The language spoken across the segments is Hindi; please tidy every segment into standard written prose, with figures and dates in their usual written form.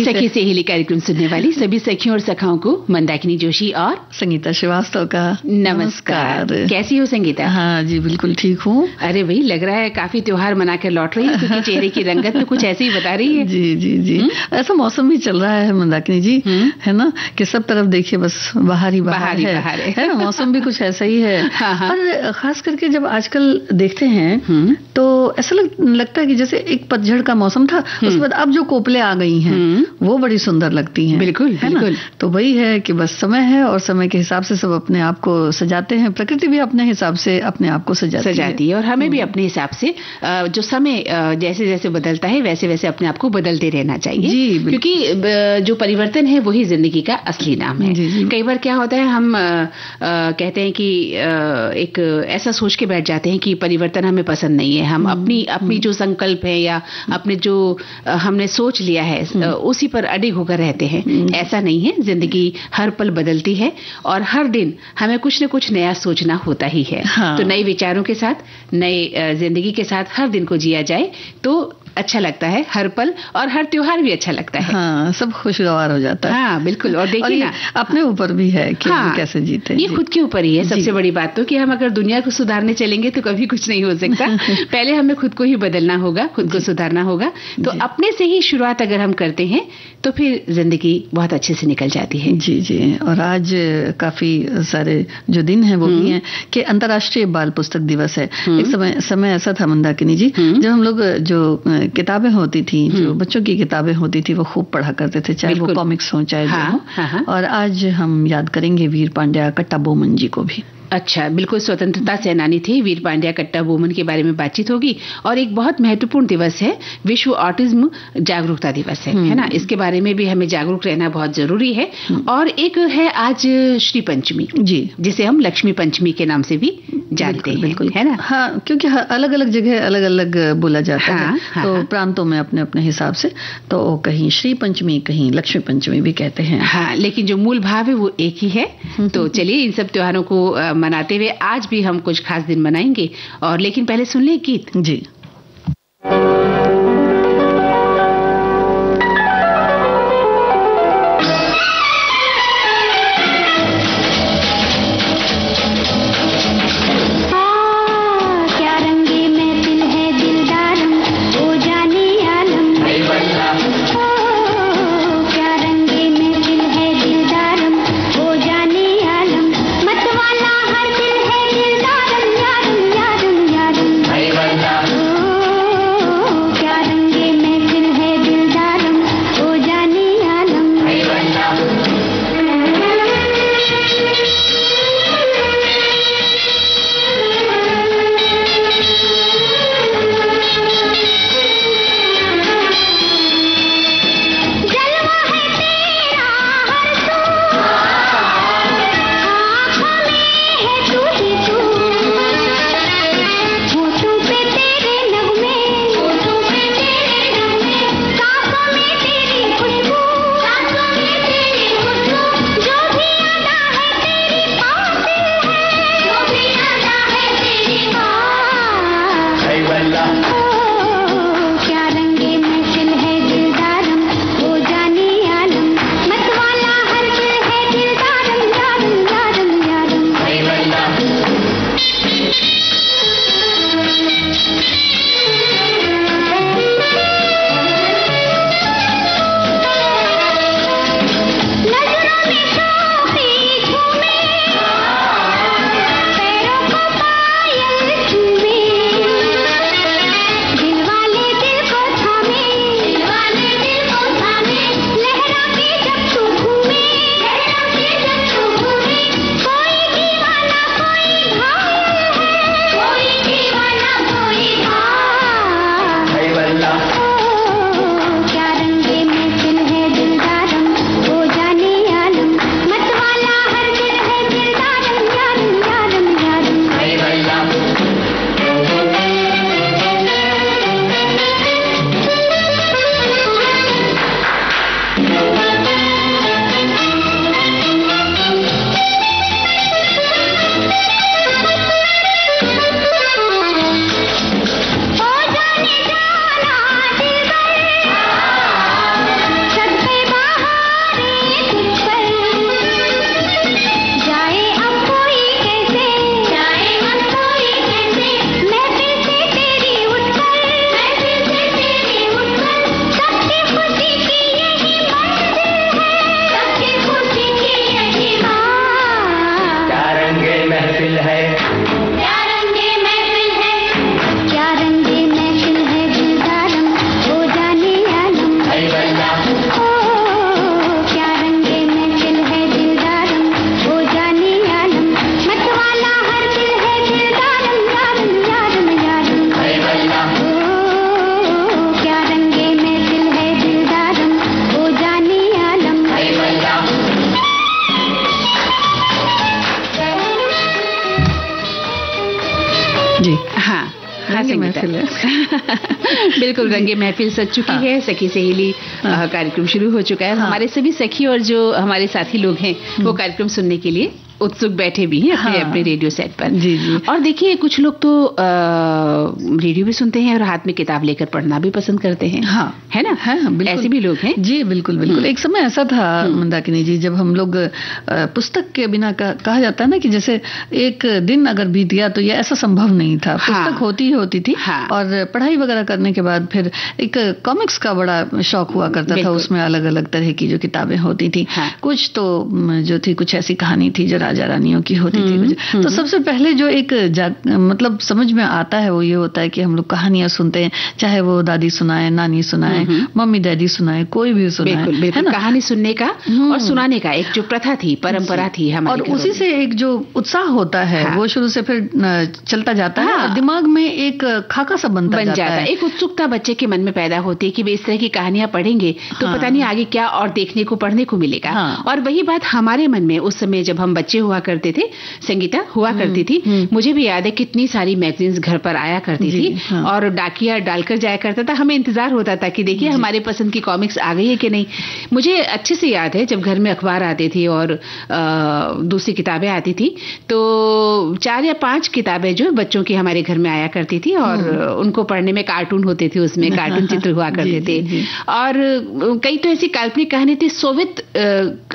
सखी सहेली कार्यक्रम सुनने वाली सभी सखियों और सखाओं को मंदाकिनी जोशी और संगीता श्रीवास्तव का नमस्कार। कैसी हो संगीता? हाँ जी बिल्कुल ठीक हूँ। अरे भाई लग रहा है काफी त्योहार मना कर लौट रही है, क्योंकि चेहरे की रंगत तो कुछ ऐसे ही बता रही है। जी जी जी ऐसा मौसम ही चल रहा है मंदाकिनी जी, है ना, कि सब तरफ देखिए बस बाहर ही बाहर है ना, मौसम भी कुछ ऐसा ही है। और खास करके जब आजकल देखते हैं तो ऐसा लगता है कि जैसे एक पतझड़ का मौसम था, उसके बाद अब जो कोपले आ गई हैं वो बड़ी सुंदर लगती हैं। बिल्कुल है ना? तो वही है कि बस समय है और समय के हिसाब से सब अपने आप को सजाते हैं। प्रकृति भी अपने हिसाब से अपने आप को सजाती है और हमें भी अपने हिसाब से जो समय जैसे जैसे बदलता है वैसे वैसे अपने आप को बदलते रहना चाहिए जी, क्योंकि जो परिवर्तन है वही जिंदगी का असली नाम है। कई बार क्या होता है, हम कहते हैं कि एक ऐसा सोच के बैठ जाते हैं कि परिवर्तन हमें पसंद नहीं है, हम अपनी जो संकल्प है या अपने जो हमने सोच लिया है उसी पर अडिग होकर रहते हैं। ऐसा नहीं है, जिंदगी हर पल बदलती है और हर दिन हमें कुछ न कुछ नया सोचना होता ही है। तो नए विचारों के साथ, नए जिंदगी के साथ हर दिन को जिया जाए तो अच्छा लगता है हर पल, और हर त्योहार भी अच्छा लगता है। हाँ, सब खुशगवार हो जाता है। हाँ बिल्कुल। और देखिए ना, अपने ऊपर भी है कि कैसे जीते। ये खुद के ऊपर ही है सबसे बड़ी बात, तो कि हम अगर दुनिया को सुधारने चलेंगे तो कभी कुछ नहीं हो सकता। पहले हमें खुद को ही बदलना होगा, खुद को सुधारना होगा। तो अपने से ही शुरुआत अगर हम करते हैं तो फिर जिंदगी बहुत अच्छे से निकल जाती है। जी जी। और आज काफी सारे जो दिन है वो भी हैं कि अंतर्राष्ट्रीय बाल पुस्तक दिवस है। एक समय ऐसा था मंदाकिनी जी, जब हम लोग जो किताबें होती थी, जो बच्चों की किताबें होती थी, वो खूब पढ़ा करते थे, चाहे वो कॉमिक्स हो चाहे जो हो। और आज हम याद करेंगे वीर पांड्या कट्टा बोमन जी को भी। अच्छा, बिल्कुल स्वतंत्रता सेनानी थे वीर पांड्या कट्टा बोमन के बारे में बातचीत होगी। और एक बहुत महत्वपूर्ण दिवस है, विश्व ऑटिज्म जागरूकता दिवस है ना, इसके बारे में भी हमें जागरूक रहना बहुत जरूरी है। और एक है आज श्री पंचमी जी, जिसे हम लक्ष्मी पंचमी के नाम से भी जानते हैं। बिल्कुल है ना। हाँ, क्योंकि अलग अलग जगह अलग अलग बोला जाता है, तो प्रांतों में अपने अपने हिसाब से, तो कहीं श्री पंचमी कहीं लक्ष्मी पंचमी भी कहते हैं। हाँ, लेकिन जो मूल भाव है वो एक ही है। तो चलिए इन सब त्योहारों को मनाते हुए आज भी हम कुछ खास दिन मनाएंगे। और लेकिन पहले सुन ले गीत जी। मतवाला हर दिल है दिलदारम, यारम यारम यारम। रंगे महफिल है। बिल्कुल, रंगे महफिल सज चुकी है, सखी सहेली कार्यक्रम शुरू हो चुका है। हमारे सभी सखी और जो हमारे साथी लोग हैं वो कार्यक्रम सुनने के लिए उत्सुक बैठे भी हैं अपने अपने रेडियो सेट पर। जी जी। और देखिए कुछ लोग तो रेडियो भी सुनते हैं और हाथ में किताब लेकर पढ़ना भी पसंद करते हैं। हाँ, है ना? ऐसे भी लोग हैं। जी बिल्कुल बिल्कुल। एक समय ऐसा था मंदाकिनी जी, जब हम लोग पुस्तक के बिना कहा जाता है ना कि जैसे एक दिन अगर बीत गया तो ये ऐसा संभव नहीं था। पुस्तक होती ही होती थी। और पढ़ाई वगैरह करने के बाद फिर एक कॉमिक्स का बड़ा शौक हुआ करता था। उसमें अलग अलग तरह की जो किताबें होती थी, कुछ तो जो थी कुछ ऐसी कहानी थी जो राजा रानियों की होती थी। तो सबसे पहले जो एक मतलब समझ में आता है वो ये होता है कि हम लोग कहानियां सुनते हैं, चाहे वो दादी सुनाए, नानी सुनाए, मम्मी डैडी सुनाए, कोई भी सुनाए। बिल्कुल, बिल्कुल। है ना? कहानी सुनने का और सुनाने का एक जो प्रथा थी, परंपरा थी हमारे, और उसी से एक जो उत्साह होता है वो शुरू से फिर चलता जाता है और दिमाग में एक खाका सा बन जाता है। एक उत्सुकता बच्चे के मन में पैदा होती है कि वे इस तरह की कहानियां पढ़ेंगे तो पता नहीं आगे क्या और देखने को पढ़ने को मिलेगा। और वही बात हमारे मन में उस समय जब हम बच्चे हुआ करते थे, संगीता हुआ करती थी। मुझे भी याद है कितनी सारी मैगजीन्स घर पर आया करती थी और डाकिया डालकर जाया करता था। हमें इंतजार होता था कि देखिए हमारे पसंद की कॉमिक्स आ गई है कि नहीं। मुझे अच्छे से याद है जब घर में अखबार आते थे और दूसरी किताबें आती थी तो 4 या 5 किताबें जो बच्चों की हमारे घर में आया करती थी और उनको पढ़ने में कार्टून होते थे, उसमें कार्टून चित्र हुआ करते थे। और कई तो ऐसी काल्पनिक कहानी थी, सोवियत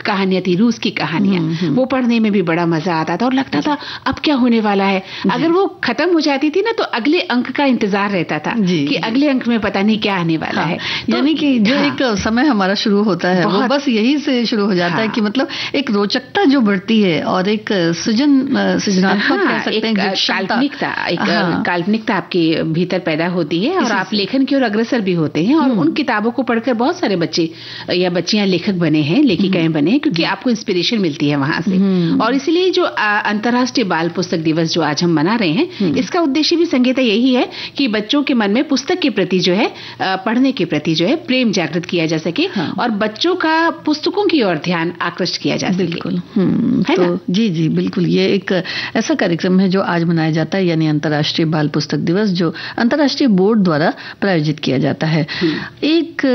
कहानियां थी, रूस की कहानियां, वो पढ़ने में भी बड़ा मजा आता था और लगता था अब क्या होने वाला है। अगर वो खत्म हो जाती थी ना तो अगले अंक का इंतजार रहता था कि अगले अंक में पता नहीं क्या आने वाला है। तो यानी कि जो एक समय हमारा शुरू होता है वो बस यही से शुरू हो जाता है कि मतलब एक रोचकता जो बढ़ती है और एक सृजनात्मक कह सकते हैं, काल्पनिकता आपके भीतर पैदा होती है और आप लेखन की ओर अग्रसर भी होते हैं। और उन किताबों को पढ़कर बहुत सारे बच्चे या बच्चियां लेखक बने हैं, लेखिकाएं बने हैं, क्योंकि आपको इंस्पिरेशन मिलती है वहां से। और इसलिए जो अंतर्राष्ट्रीय बाल पुस्तक दिवस जो आज हम मना रहे हैं, इसका उद्देश्य भी संगीता यही है कि बच्चों के मन में पुस्तक के प्रति जो है, पढ़ने के प्रति जो है प्रेम जागृत किया जा सके और बच्चों का पुस्तकों की ओर ध्यान आकृष्ट किया जा सके। बिल्कुल। तो जी जी बिल्कुल, ये एक ऐसा कार्यक्रम है जो आज मनाया जाता है, यानी अंतर्राष्ट्रीय बाल पुस्तक दिवस, जो अंतर्राष्ट्रीय बोर्ड द्वारा प्रायोजित किया जाता है। एक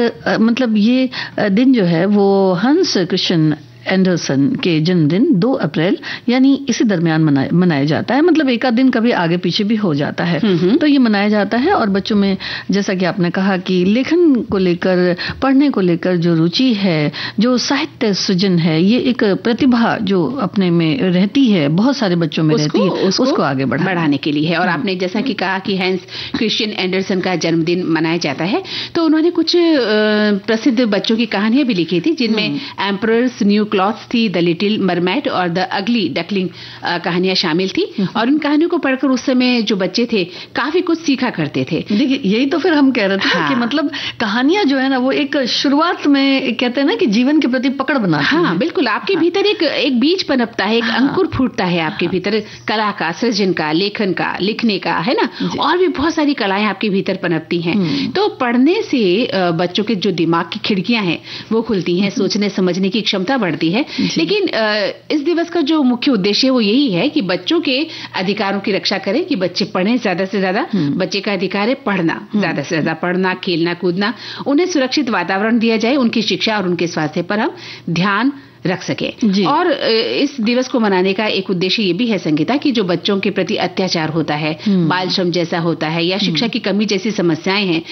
मतलब ये दिन जो है वो हंस क्रिश्चियन एंडरसन के जन्मदिन 2 अप्रैल यानी इसी दरमियान मनाया जाता है। मतलब एक आध दिन कभी आगे पीछे भी हो जाता है। तो ये मनाया जाता है और बच्चों में, जैसा कि आपने कहा कि लेखन को लेकर, पढ़ने को लेकर जो रुचि है, जो साहित्य सृजन है, ये एक प्रतिभा जो अपने में रहती है, बहुत सारे बच्चों में रहती है, उसको आगे बढ़ाने के लिए है। और आपने जैसा कि कहा कि हैंस क्रिश्चियन एंडरसन का जन्मदिन मनाया जाता है, तो उन्होंने कुछ प्रसिद्ध बच्चों की कहानियां भी लिखी थी, जिनमें एम्परर्स न्यू क्लॉथ्स थी, द लिटिल मरमेड और द अगली डकलिंग कहानियां शामिल थी। और उन कहानियों को पढ़कर उस समय जो बच्चे थे काफी कुछ सीखा करते थे। देखिए यही तो फिर हम कह रहे थे कि मतलब कहानियां जो है ना वो एक शुरुआत में कहते हैं ना कि जीवन के प्रति पकड़ बनाती है। बिल्कुल, आपके भीतर एक बीज पनपता है, एक अंकुर फूटता है आपके भीतर, कला का, सृजन का, लेखन का, लिखने का, है ना, और भी बहुत सारी कलाएं आपके भीतर पनपती हैं। तो पढ़ने से बच्चों के जो दिमाग की खिड़कियां हैं वो खुलती हैं, सोचने समझने की क्षमता बढ़ती है। लेकिन इस दिवस का जो मुख्य उद्देश्य है वो यही है कि बच्चों के अधिकारों की रक्षा करें, कि बच्चे पढ़ें ज्यादा से ज्यादा। बच्चे का अधिकार है पढ़ना, ज्यादा से ज्यादा पढ़ना, खेलना कूदना, उन्हें सुरक्षित वातावरण दिया जाए, उनकी शिक्षा और उनके स्वास्थ्य पर हम ध्यान रख सके। और इस दिवस को मनाने का एक उद्देश्य ये भी है संगीता कि जो बच्चों के प्रति अत्याचार होता है, बाल श्रम जैसा होता है या शिक्षा की कमी जैसी समस्याएं हैं,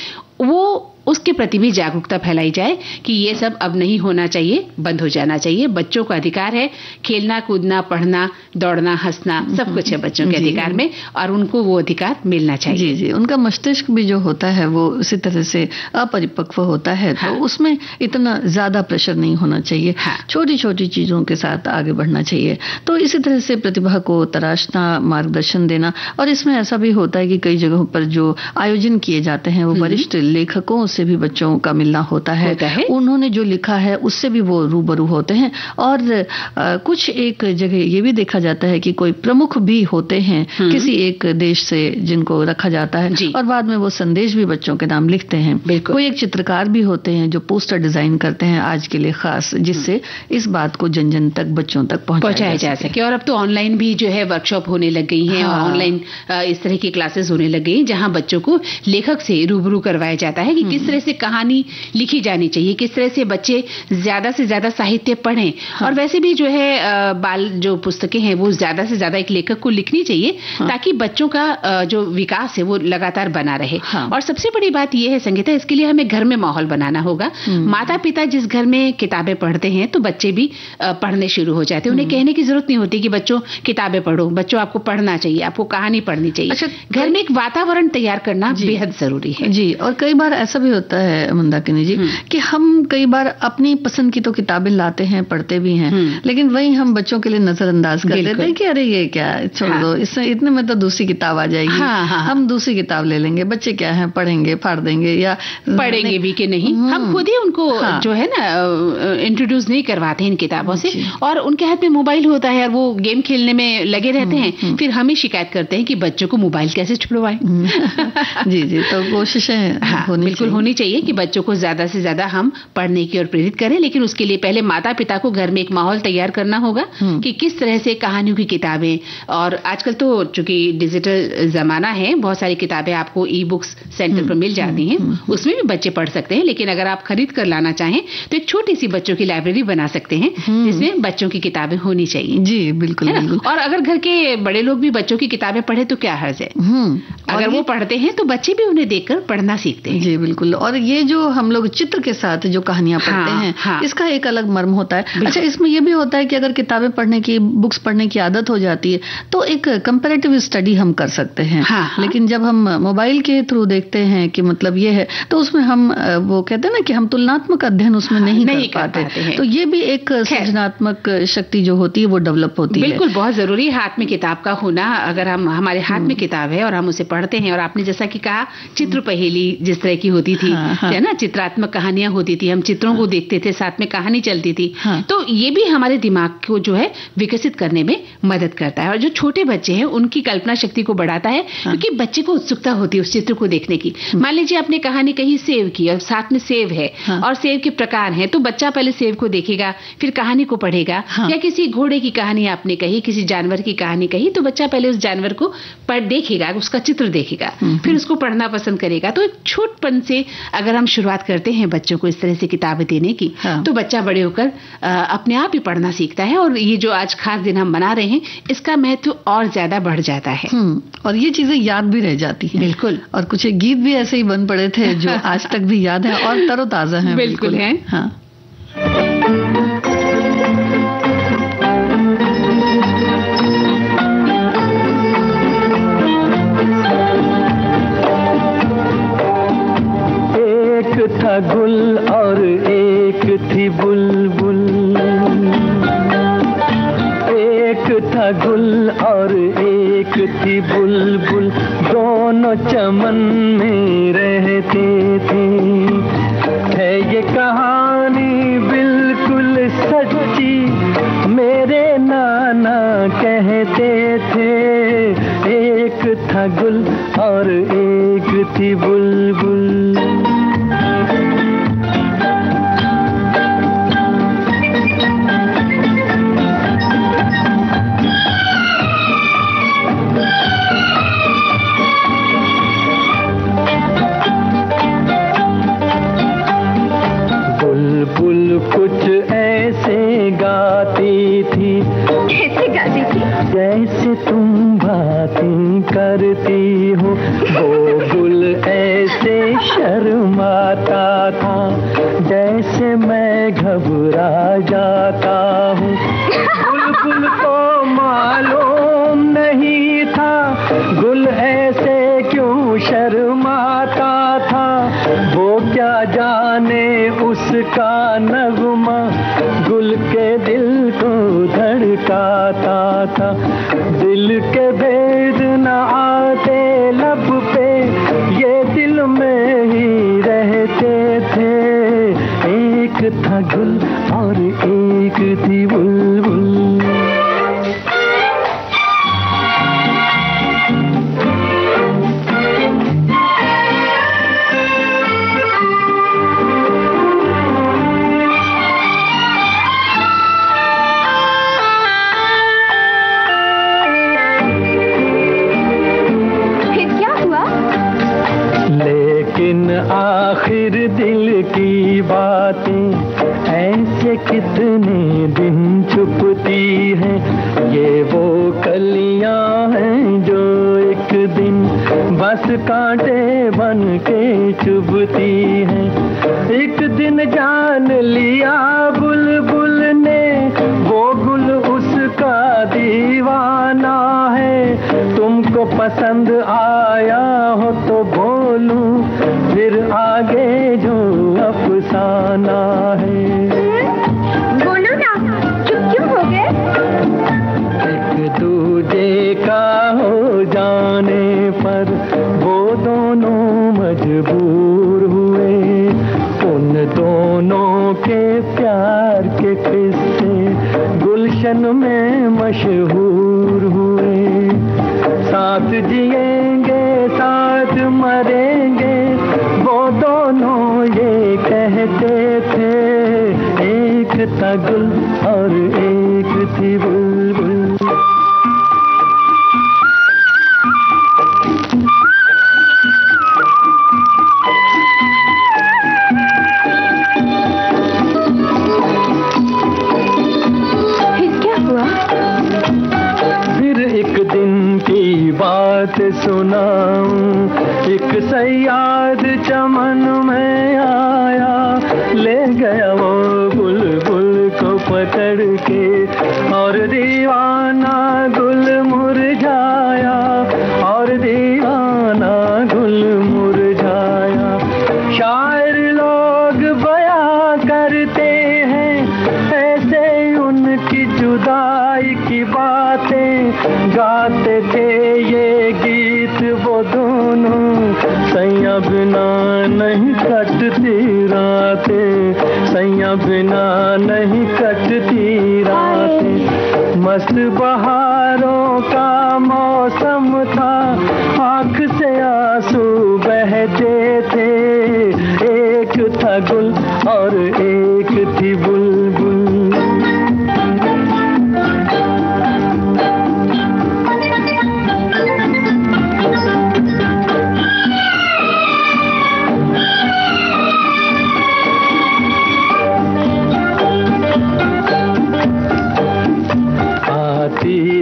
वो उसके प्रति भी जागरूकता फैलाई जाए कि ये सब अब नहीं होना चाहिए, बंद हो जाना चाहिए। बच्चों का अधिकार है खेलना कूदना, पढ़ना, दौड़ना, हंसना, सब कुछ है बच्चों के अधिकार में और उनको वो अधिकार मिलना चाहिए। जी जी, उनका मस्तिष्क भी जो होता है वो उसी तरह से अपरिपक्व होता है। तो उसमें इतना ज्यादा प्रेशर नहीं होना चाहिए। छोटी छोटी चीजों के साथ आगे बढ़ना चाहिए। तो इसी तरह से प्रतिभा को तराशना, मार्गदर्शन देना। और इसमें ऐसा भी होता है कि कई जगहों पर जो आयोजन किए जाते हैं वो वरिष्ठ लेखकों से भी बच्चों का मिलना होता है। उन्होंने जो लिखा है उससे भी वो रूबरू होते हैं। और कुछ एक जगह ये भी देखा जाता है कि कोई प्रमुख भी होते हैं किसी एक देश से जिनको रखा जाता है और बाद में वो संदेश भी बच्चों के नाम लिखते हैं। कोई एक चित्रकार भी होते हैं जो पोस्टर डिजाइन करते हैं आज के लिए खास, जिससे इस बात को जन जन तक बच्चों तक पहुंचाया जा सके। और अब तो ऑनलाइन भी जो है वर्कशॉप होने लग गई हैं और ऑनलाइन इस तरह की क्लासेस होने लग गई जहां बच्चों को लेखक से रूबरू करवाया जाता है कि किस तरह से कहानी लिखी जानी चाहिए, किस तरह से बच्चे ज्यादा से ज्यादा साहित्य पढ़ें। और वैसे भी जो है बाल जो पुस्तकें हैं वो ज्यादा से ज्यादा एक लेखक को लिखनी चाहिए ताकि बच्चों का जो विकास है वो लगातार बना रहे। और सबसे बड़ी बात यह है संगीता, इसके लिए हमें घर में माहौल बनाना होगा। माता पिता जिस घर में किताबें पढ़ते हैं तो बच्चे भी पढ़ने शुरू हो जाते हैं। उन्हें कहने की जरूरत नहीं होती कि बच्चों किताबें पढ़ो, बच्चों आपको पढ़ना चाहिए, आपको कहानी पढ़नी चाहिए। अच्छा, घर में एक वातावरण तैयार करना बेहद जरूरी है जी। और कई बार ऐसा भी होता है मंदाकिनी जी कि हम कई बार अपनी पसंद की तो किताबें लाते हैं, पढ़ते भी हैं, लेकिन वही हम बच्चों के लिए नजरअंदाज कर देते हैं कि अरे ये क्या, छोड़ दो, इससे इतने में तो दूसरी किताब आ जाएगी, हम दूसरी किताब ले लेंगे, बच्चे क्या है पढ़ेंगे, फाड़ देंगे या पढ़ेंगे भी कि नहीं। हम खुद ही उनको जो है ना इंट्रोड्यूस नहीं करवाते इन किताबों से, और उनके हाथ में मोबाइल होता है और वो गेम खेलने में लगे रहते हैं। फिर हम ही शिकायत करते हैं कि बच्चों को मोबाइल कैसे छुड़वाएं। जी जी, तो कोशिशें बिल्कुल होनी चाहिए कि बच्चों को ज्यादा से ज्यादा हम पढ़ने की ओर प्रेरित करें, लेकिन उसके लिए पहले माता पिता को घर में एक माहौल तैयार करना होगा कि किस तरह से कहानियों की किताबें, और आजकल तो चूंकि डिजिटल जमाना है, बहुत सारी किताबें आपको ई बुक्स सेंटर पर मिल जाती हैं, उसमें भी बच्चे पढ़ सकते हैं। लेकिन अगर आप खरीद कर लाना चाहें तो एक छोटी सी बच्चों की लाइब्रेरी बना सकते हैं जिसमें बच्चों की किताबें होनी चाहिए। जी बिल्कुल, बिल्कुल। और अगर घर के बड़े लोग भी बच्चों की किताबें पढ़े तो क्या हर्ज है। अगर वो पढ़ते हैं तो बच्चे भी उन्हें देखकर पढ़ना सीखते हैं। जी बिल्कुल। और ये जो हम लोग चित्र के साथ जो कहानियां पढ़ते हैं इसका एक अलग मर्म होता है। अच्छा, इसमें यह भी होता है कि अगर किताबें पढ़ने की, बुक्स पढ़ने की आदत हो जाती है तो एक कंपैरेटिव स्टडी हम कर सकते हैं। लेकिन जब हम मोबाइल के थ्रू देखते हैं कि मतलब ये है, तो उसमें हम वो कहते हैं ना कि हम तुलनात्मक अध्ययन उसमें नहीं कर पाते हैं। तो ये भी एक सृजनात्मक शक्ति जो होती है वो डेवलप होती है। बिल्कुल, बहुत जरूरी है हाथ में किताब का होना। अगर हम हमारे हाथ में किताब है और हम उसे पढ़ते हैं, और आपने जैसा कि कहा चित्र पहेली जिस तरह की होती थी, है ना, चित्रात्मक कहानियां होती थी, हम चित्रों को देखते थे, साथ में कहानी चलती थी, तो ये भी हमारे दिमाग को जो है विकसित करने में मदद करता है। और जो छोटे बच्चे हैं उनकी कल्पना शक्ति को बढ़ाता है, क्योंकि बच्चे को उत्सुकता होती है उस चित्र को देखने की। मान लीजिए आपने कहानी कही सेव की और साथ में सेव है और सेव के प्रकार हैं, तो बच्चा पहले सेव को देखेगा, फिर कहानी को पढ़ेगा। या किसी घोड़े की कहानी आपने कही, किसी जानवर की कहानी कही, तो बच्चा पहले उस जानवर को देखेगा, उसका चित्र देखेगा, फिर उसको पढ़ना पसंद करेगा। तो एक छोटपन से अगर हम शुरुआत करते हैं बच्चों को इस तरह से किताबें देने की, तो बच्चा बड़े होकर अपने आप ही पढ़ना सीखता है। और ये जो आज खास दिन हम मना रहे हैं, इसका महत्व और ज्यादा बढ़ जाता है और ये चीजें याद भी रह जाती हैं। बिल्कुल। और कुछ एक गीत भी ऐसे ही बन पड़े थे जो आज तक भी याद है और तरोताजा है। बिल्कुल है। हाँ। एक था गुल और एक थी बुलबुल, एक था गुल और एक थी बुलबुल, दोनों चमन में रहते थे। है ये कहानी बिल्कुल सच्ची, मेरे नाना कहते थे। एक था गुल और एक थी बुलबुल। बुलबुल कुछ ऐसे गाती थी, कैसे गाती थी? जैसे तुम बातें करती हो। वो गुल ऐसे शर्माता था, जैसे मैं घबरा जाता हूँ। बुलबुल को मालूम नहीं था गुल ऐसे क्यों शर्माता था। वो क्या जाने उसका नगमा गुल के दिल को धड़काता था। दिल के भेद न आते लब पे, ये दिल में ही रहते कितने दिन छुपती हैं, ये वो कलियां हैं जो एक दिन बस कांटे बन के चुभती हैं। एक दिन जान लिया बुलबुल ने वो गुल उसका दीवाना है, तुमको पसंद आया हो तो बोलूं फिर आगे जो अफसाना है। बोलो ना, चुप क्यों हो गए? एक दूजे का हो जाने पर वो दोनों मजबूर हुए, उन दोनों के प्यार के किस्से गुलशन में मशहूर हुए। साथ जिएंगे साथ मरेंगे वो दोनों ये कहते थे, एक था गुल और एक थी बुलबुल। बात सुनाऊं, एक सयाद चमन में आया, ले गया वो बुलबुल को पकड़ के, और दीवाना गुल मुरझाया, और दीवाना गुल मुरझाया। शायर लोग बयां करते हैं ऐसे उनकी जुदाई की बातें, गाते थे ये गीत वो दोनों, सैया बिना नहीं कटती रातें, सैया बिना नहीं कटती रातें। मस्त बहारों का मौसम था, आँख से आंसू बहते थे, एक था गुल और एक थी बुलबुल।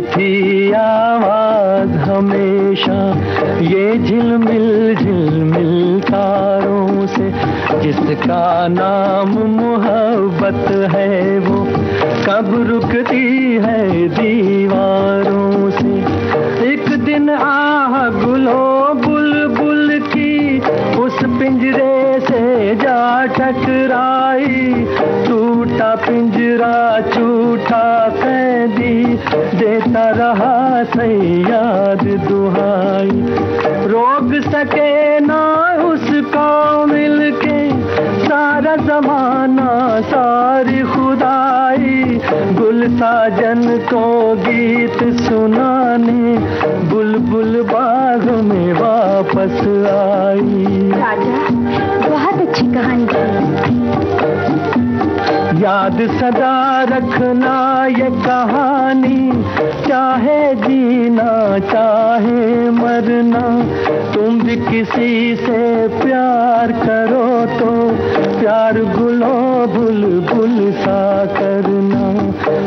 थी आवाज हमेशा ये झिलमिल झिलमिल तारों से, जिसका नाम मोहब्बत है वो कब रुकती है दीवारों से। एक दिन आह गुलो बुलबुल की उस पिंजरे से जा टकराई, टूटा पिंजरा छूटा कैदी, देता रहा सयाद दुहाई। रोक सके ना उसको मिलके सारा जमाना सारी खुदाई, गुल साजन को गीत सुनाने बुलबुल बाग में वापस आई। राजा, बहुत अच्छी कहानी थी। याद सदा रखना ये कहानी, चाहे जीना चाहे मरना, तुम भी किसी से प्यार करो तो प्यार गुलो बुलबुल सा करना,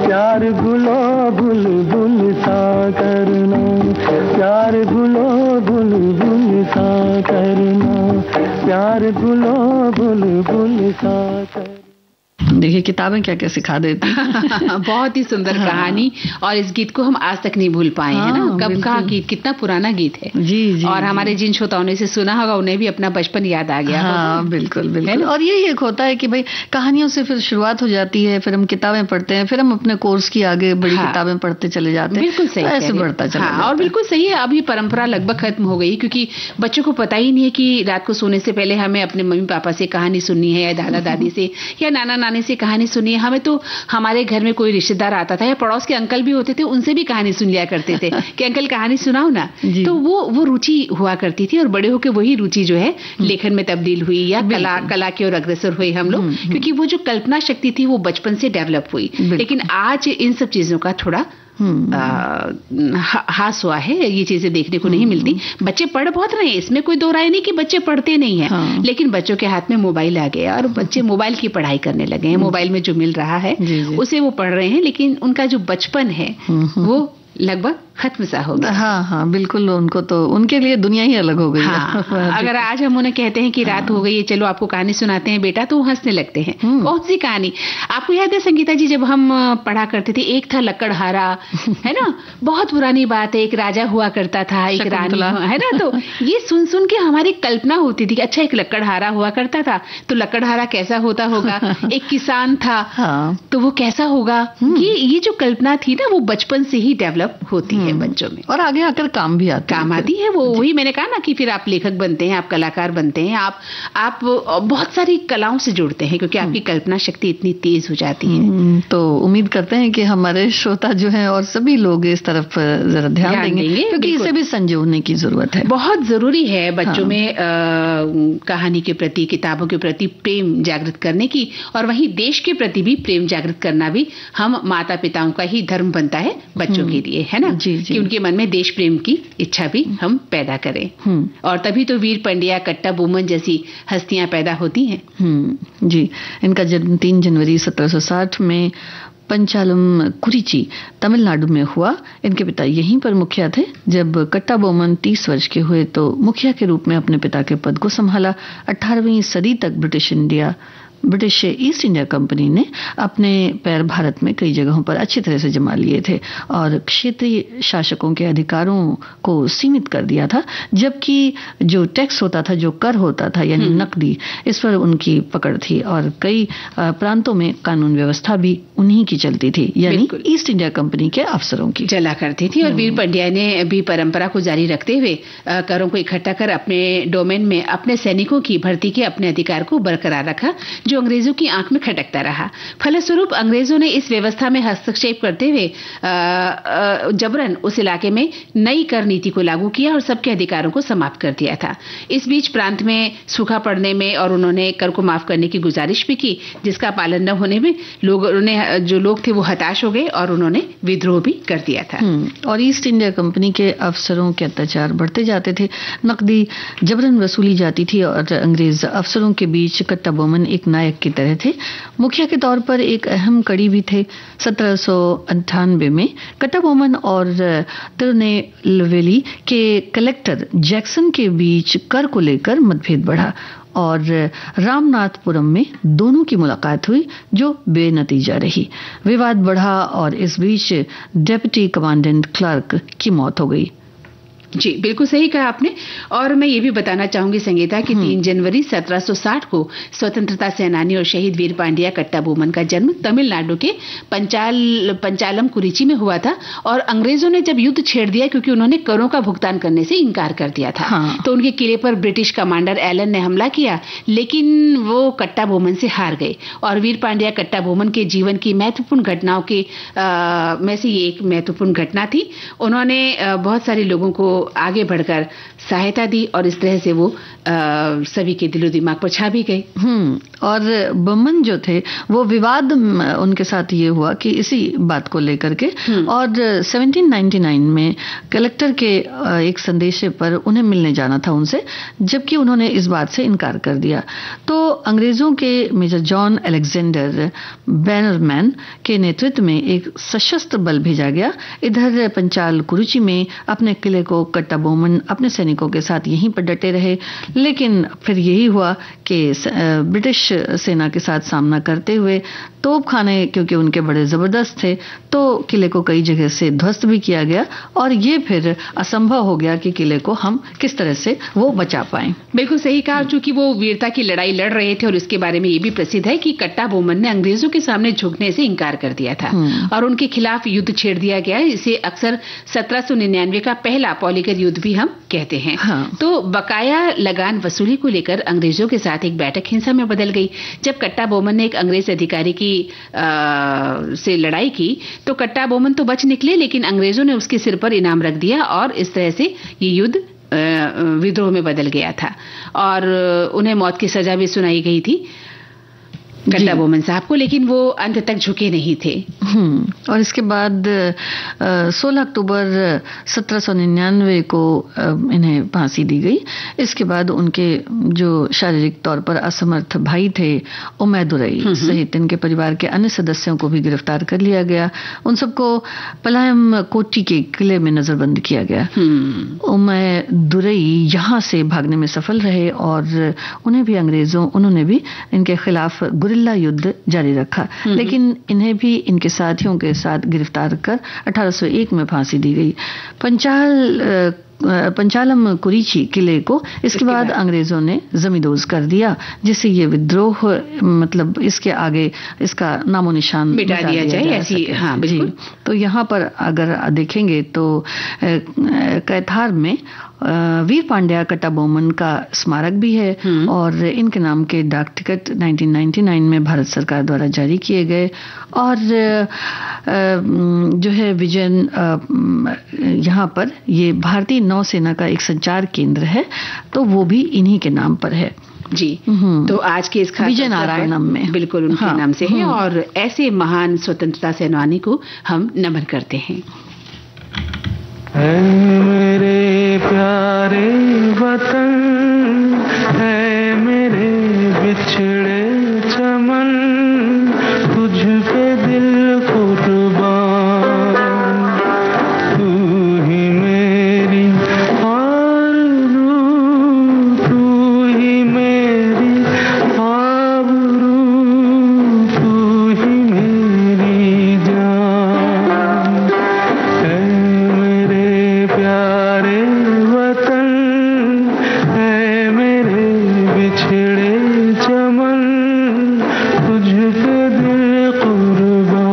प्यार गुलो बुलबुल सा करना, प्यार गुलो बुलबुल सा करना, प्यार गुलो बुलबुल सा करना। देखिए किताबें क्या क्या सिखा देती हैं। बहुत ही सुंदर कहानी, और इस गीत को हम आज तक नहीं भूल पाए हैं ना। कब का गीत, कितना पुराना गीत है। जी, और हमारे जिन श्रोताओं ने इसे सुना होगा उन्हें भी अपना बचपन याद आ गया। हाँ, बिल्कुल बिल्कुल। और यही एक होता है कि भाई कहानियों से फिर शुरुआत हो जाती है, फिर हम किताबें पढ़ते हैं, फिर हम अपने कोर्स की आगे बड़ी किताबें पढ़ते चले जाते हैं। बिल्कुल सही, ऐसे बढ़ता चला जाता है। और बिल्कुल सही है। अभी परंपरा लगभग खत्म हो गई, क्योंकि बच्चों को पता ही नहीं है कि रात को सोने से पहले हमें अपने मम्मी पापा से कहानी सुननी है, या दादा दादी से या नाना नानी से कहानी सुननी है। हमें तो हमारे घर में कोई रिश्तेदार आता था या पड़ोस के अंकल भी होते थे, उनसे भी कहानी सुन लिया करते थे कि अंकल कहानी सुनाओ ना। तो वो रुचि हुआ करती थी, और बड़े होकर वही रुचि जो है लेखन में तब्दील हुई, या कला की ओर अग्रसर हुए हम लोग, क्योंकि वो जो कल्पना शक्ति थी वो बचपन से डेवलप हुई। लेकिन आज इन सब चीजों का थोड़ा हास हुआ है। ये चीजें देखने को नहीं मिलती। बच्चे पढ़ बहुत रहे हैं, इसमें कोई दो राय नहीं कि बच्चे पढ़ते नहीं हैं, लेकिन बच्चों के हाथ में मोबाइल आ गया और बच्चे मोबाइल की पढ़ाई करने लगे हैं। मोबाइल में जो मिल रहा है उसे वो पढ़ रहे हैं, लेकिन उनका जो बचपन है वो लगभग खत्म सा हो गया। हाँ, बिल्कुल। उनको तो उनके लिए दुनिया ही अलग हो गई। अगर आज हम उन्हें कहते हैं कि रात हो गई है, चलो आपको कहानी सुनाते हैं बेटा, तो वो हंसने लगते हैं। कौन सी कहानी? आपको याद है संगीता जी, जब हम पढ़ा करते थे, एक था लकड़हारा, है ना, बहुत पुरानी बात है, एक राजा हुआ करता था, एक रानी, है ना। तो ये सुन सुन के हमारी कल्पना होती थी कि अच्छा एक लकड़हारा हुआ करता था, तो लकड़हारा कैसा होता होगा। एक किसान था, तो वो कैसा होगा। ये जो कल्पना थी ना, वो बचपन से ही डेवलप होती है बच्चों में, और आगे आकर काम भी आती है। वो वही मैंने कहा ना कि फिर आप लेखक बनते हैं, आप कलाकार बनते हैं, आप बहुत सारी कलाओं से जुड़ते हैं, क्योंकि आपकी कल्पना शक्ति इतनी तेज हो जाती है। तो उम्मीद करते हैं कि हमारे श्रोता जो हैं और सभी लोग इस तरफ जरा ध्यान देंगे, क्योंकि इसे भी संजोने की जरूरत है। बहुत जरूरी है बच्चों में कहानी के प्रति, किताबों के प्रति प्रेम जागृत करने की, और वहीं देश के प्रति भी प्रेम जागृत करना भी हम माता पिताओं का ही धर्म बनता है बच्चों के लिए, है ना। कि उनके मन में देश प्रेम की इच्छा भी हम पैदा करें, और तभी तो वीर पंड्या, कट्टा बोमन जैसी हस्तियां पैदा होती हैं। जी, इनका जन्म 3 जनवरी 1760 में पंचालम कुरिची, तमिलनाडु में हुआ। इनके पिता यहीं पर मुखिया थे। जब कट्टा बोमन 30 वर्ष के हुए तो मुखिया के रूप में अपने पिता के पद को संभाला। 18वीं सदी तक ब्रिटिश ईस्ट इंडिया कंपनी ने अपने पैर भारत में कई जगहों पर अच्छी तरह से जमा लिए थे और क्षेत्रीय शासकों के अधिकारों को सीमित कर दिया था, जबकि जो टैक्स होता था, जो कर होता था, यानी नकदी, इस पर उनकी पकड़ थी और कई प्रांतों में कानून व्यवस्था भी उन्हीं की चलती थी, यानी ईस्ट इंडिया कंपनी के अफसरों की चला करती थी। और वीर पंड्या ने भी परंपरा को जारी रखते हुए करों को इकट्ठा कर अपने डोमेन में अपने सैनिकों की भर्ती के अपने अधिकार को बरकरार रखा, जो अंग्रेजों की आंख में खटकता रहा। फलस्वरूप अंग्रेजों ने इस व्यवस्था में हस्तक्षेप करते हुए जबरन उस इलाके में नई कर नीति को लागू किया और सबके अधिकारों को समाप्त कर दिया था। इस बीच प्रांत में सूखा पड़ने में और उन्होंने कर को माफ करने की गुजारिश भी की, जिसका पालन न होने में जो लोग थे वो हताश हो गए और उन्होंने विद्रोह भी कर दिया था। और ईस्ट इंडिया कंपनी के अफसरों के अत्याचार बढ़ते जाते थे, नकदी जबरन वसूली जाती थी और अंग्रेज अफसरों के बीच कट्टा बोमन एक नायक की तरह थे। मुखिया के तौर पर एक अहम कड़ी भी थे। 1798 में कट्टा बोमन और तिरुनेलवेली के कलेक्टर जैक्सन के बीच कर को लेकर मतभेद बढ़ा और रामनाथपुरम में दोनों की मुलाकात हुई, जो बेनतीजा रही। विवाद बढ़ा और इस बीच डेप्यूटी कमांडेंट क्लार्क की मौत हो गई। जी, बिल्कुल सही कहा आपने। और मैं ये भी बताना चाहूंगी संगीता कि 3 जनवरी 1760 को स्वतंत्रता सेनानी और शहीद वीर पांड्या कट्टा बोमन का जन्म तमिलनाडु के पंचालम कुरिची में हुआ था। और अंग्रेजों ने जब युद्ध छेड़ दिया, क्योंकि उन्होंने करों का भुगतान करने से इनकार कर दिया था, तो उनके किले पर ब्रिटिश कमांडर एलन ने हमला किया, लेकिन वो कट्टा बोमन से हार गए। और वीर पांड्या कट्टा बोमन के जीवन की महत्वपूर्ण घटनाओं के में से ये एक महत्वपूर्ण घटना थी। उन्होंने बहुत सारे लोगों को आगे बढ़कर सहायता दी और इस तरह से वो सभी के दिलो दिमाग पर छा भी गए। और बोमन जो थे वो विवाद उनके साथ ये हुआ कि इसी बात को लेकर के, और 1799 में कलेक्टर के एक संदेश पर उन्हें मिलने जाना था उनसे, जबकि उन्होंने इस बात से इनकार कर दिया। तो अंग्रेजों के मेजर जॉन अलेक्जेंडर बैनरमैन के नेतृत्व में एक सशस्त्र बल भेजा गया। इधर पंचाल कुरुची में अपने किले को कट्टा बोमन अपने सैनिकों के साथ यहीं पर डटे रहे, लेकिन फिर यही हुआ कि ब्रिटिश सेना के साथ सामना करते हुए तोपखाने क्योंकि उनके बड़े जबरदस्त थे, तो किले को कई जगह से ध्वस्त भी किया गया और ये फिर असंभव हो गया कि किले को हम किस तरह से वो बचा पाएं। बिल्कुल सही कहा, चूंकि वो वीरता की लड़ाई लड़ रहे थे। और इसके बारे में ये भी प्रसिद्ध है कि कट्टा बोमन ने अंग्रेजों के सामने झुकने से इनकार कर दिया था और उनके खिलाफ युद्ध छेड़ दिया गया। इसे अक्सर 1799 का पहला पॉलीगर युद्ध भी हम कहते हैं। तो बकाया लगान वसूली को लेकर अंग्रेजों के साथ एक बैठक हिंसा में बदल गई। जब कट्टा बोमन ने एक अंग्रेज अधिकारी की से लड़ाई की तो कट्टा बोमन तो बच निकले, लेकिन अंग्रेजों ने उसके सिर पर इनाम रख दिया और इस तरह से ये युद्ध विद्रोह में बदल गया था और उन्हें मौत की सजा भी सुनाई गई थी। कट्टा बोमन साहब को, लेकिन वो अंत तक झुके नहीं थे। और इसके बाद 16 अक्टूबर 1799 को इन्हें फांसी दी गई। इसके बाद उनके जो शारीरिक तौर पर असमर्थ भाई थे उमैदुरई सहित इनके परिवार के अन्य सदस्यों को भी गिरफ्तार कर लिया गया। उन सबको पलायम कोटी के किले में नजरबंद किया गया। उमैदुरई यहाँ से भागने में सफल रहे और उन्होंने भी इनके खिलाफ गुरिल्ला युद्ध जारी रखा, लेकिन इन्हें भी इनके साथियों के साथ गिरफ्तार कर 1801 में फांसी दी गई। पंचालम कुरीची किले को इसके बाद अंग्रेजों ने जमींदोज कर दिया, जिससे ये विद्रोह मतलब इसके आगे इसका नामो निशान मिटा दिया जाए ऐसी। हाँ बिल्कुल। तो यहाँ पर अगर देखेंगे तो कैथार में वीर पांड्या कट्टा बोमन का स्मारक भी है और इनके नाम के डाक टिकट 1999 में भारत सरकार द्वारा जारी किए गए। और जो है विजयन यहाँ पर ये भारतीय नौसेना का एक संचार केंद्र है, तो वो भी इन्हीं के नाम पर है जी। तो आज के इस खास विजयनारायणम में बिल्कुल उनके नाम से है और ऐसे महान स्वतंत्रता सेनानी को हम नमन करते हैं। है मेरे प्यारे वतन, है मेरे बिछड़े चमन, तुझ पे दिल कुर्बान, तू ही मेरी आरज़ू, तू ही मेरी आबरू, तू ही मेरी जान। है मेरे प्यारे वतन, है मेरे बिछड़े चमन, तुझ पे दिल कुर्बान।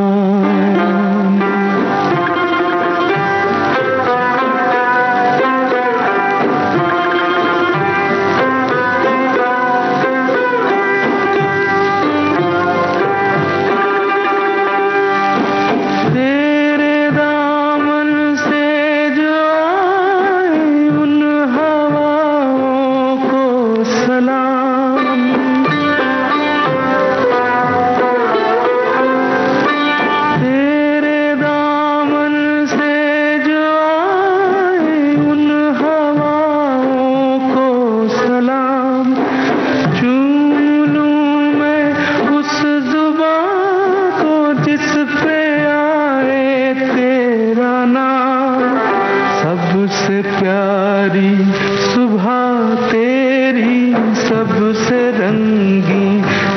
तेरे दामन से जो आए उन हवाओं को सलाम, तेरे दामन से जो आए उन हवाओं को सलाम, चूम लूं मैं उस जुबां को जिस पे आए तेरा नाम, सबसे प्यारी सुबह तेरी, सबसे रंगी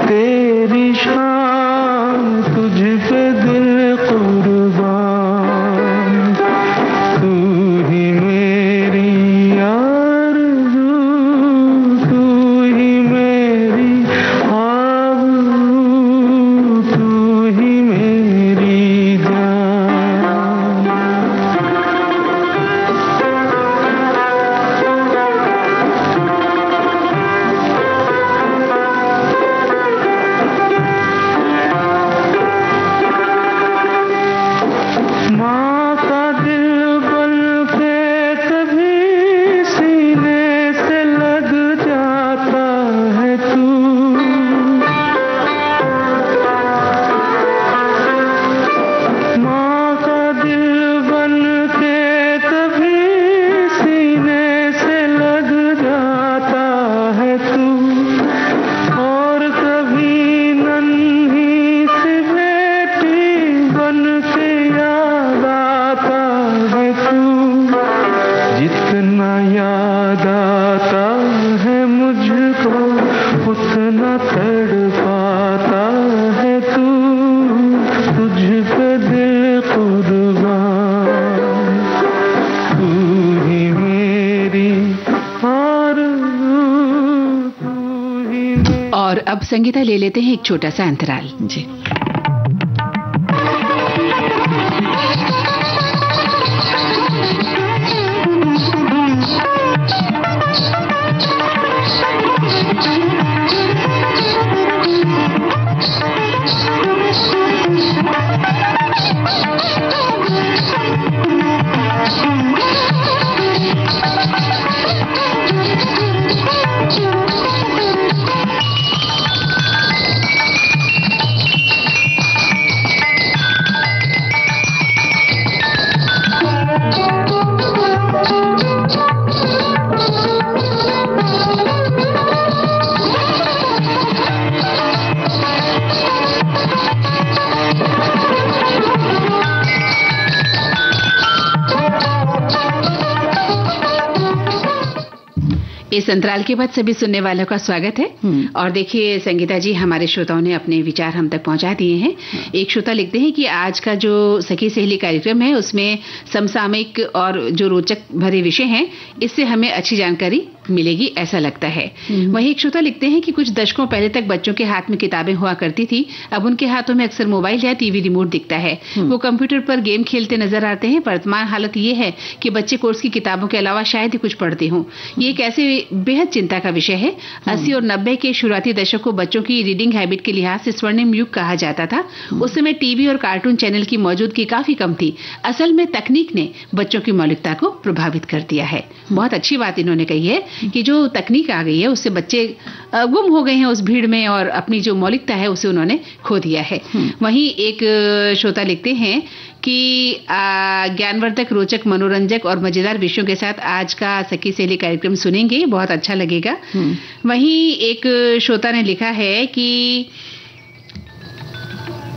तेरी शाम, तुझ पे दिल कुर्बान, तू ही मेरी आरज़ू, तू ही मेरी आबरू, तू ही मेरी जान। माँ का दिल बन के कभी सीने से लग जाता है तू, माँ का दिल बन के कभी सीने से लग जाता है तू, और कभी नन्ही सी बेटी बन के याद आता है तू, जितना याद आता है मुझको उतना तड़पाता है तू, तुझ पे दिल कुर्बान, तू ही मेरी आरज़ू, तू ही मेरी। और अब संगीता ले लेते हैं एक छोटा सा अंतराल जी। इस अंतराल के बाद सभी सुनने वालों का स्वागत है। और देखिए संगीता जी, हमारे श्रोताओं ने अपने विचार हम तक पहुंचा दिए हैं। एक श्रोता लिखते हैं कि आज का जो सखी सहेली कार्यक्रम है उसमें समसामयिक और जो रोचक भरे विषय हैं, इससे हमें अच्छी जानकारी मिलेगी ऐसा लगता है। वहीं एक श्रोता लिखते हैं कि कुछ दशकों पहले तक बच्चों के हाथ में किताबें हुआ करती थी, अब उनके हाथों में अक्सर मोबाइल या टीवी रिमोट दिखता है। वो कंप्यूटर पर गेम खेलते नजर आते हैं। वर्तमान हालत ये है कि बच्चे कोर्स की किताबों के अलावा शायद ही कुछ पढ़ते हों। ये एक ऐसे बेहद चिंता का विषय है। 80 और 90 के शुरुआती दशक को बच्चों की रीडिंग हैबिट के लिहाज से स्वर्णिम युग कहा जाता था। उस समय टीवी और कार्टून चैनल की मौजूदगी काफी कम थी। असल में तकनीक ने बच्चों की मौलिकता को प्रभावित कर दिया है। बहुत अच्छी बात इन्होंने कही है कि जो तकनीक आ गई है उससे बच्चे गुम हो गए हैं उस भीड़ में और अपनी जो मौलिकता है उसे उन्होंने खो दिया है। वहीं एक श्रोता लिखते हैं कि ज्ञानवर्धक, रोचक, मनोरंजक और मजेदार विषयों के साथ आज का सखी सहेली कार्यक्रम सुनेंगे, बहुत अच्छा लगेगा। वहीं एक श्रोता ने लिखा है कि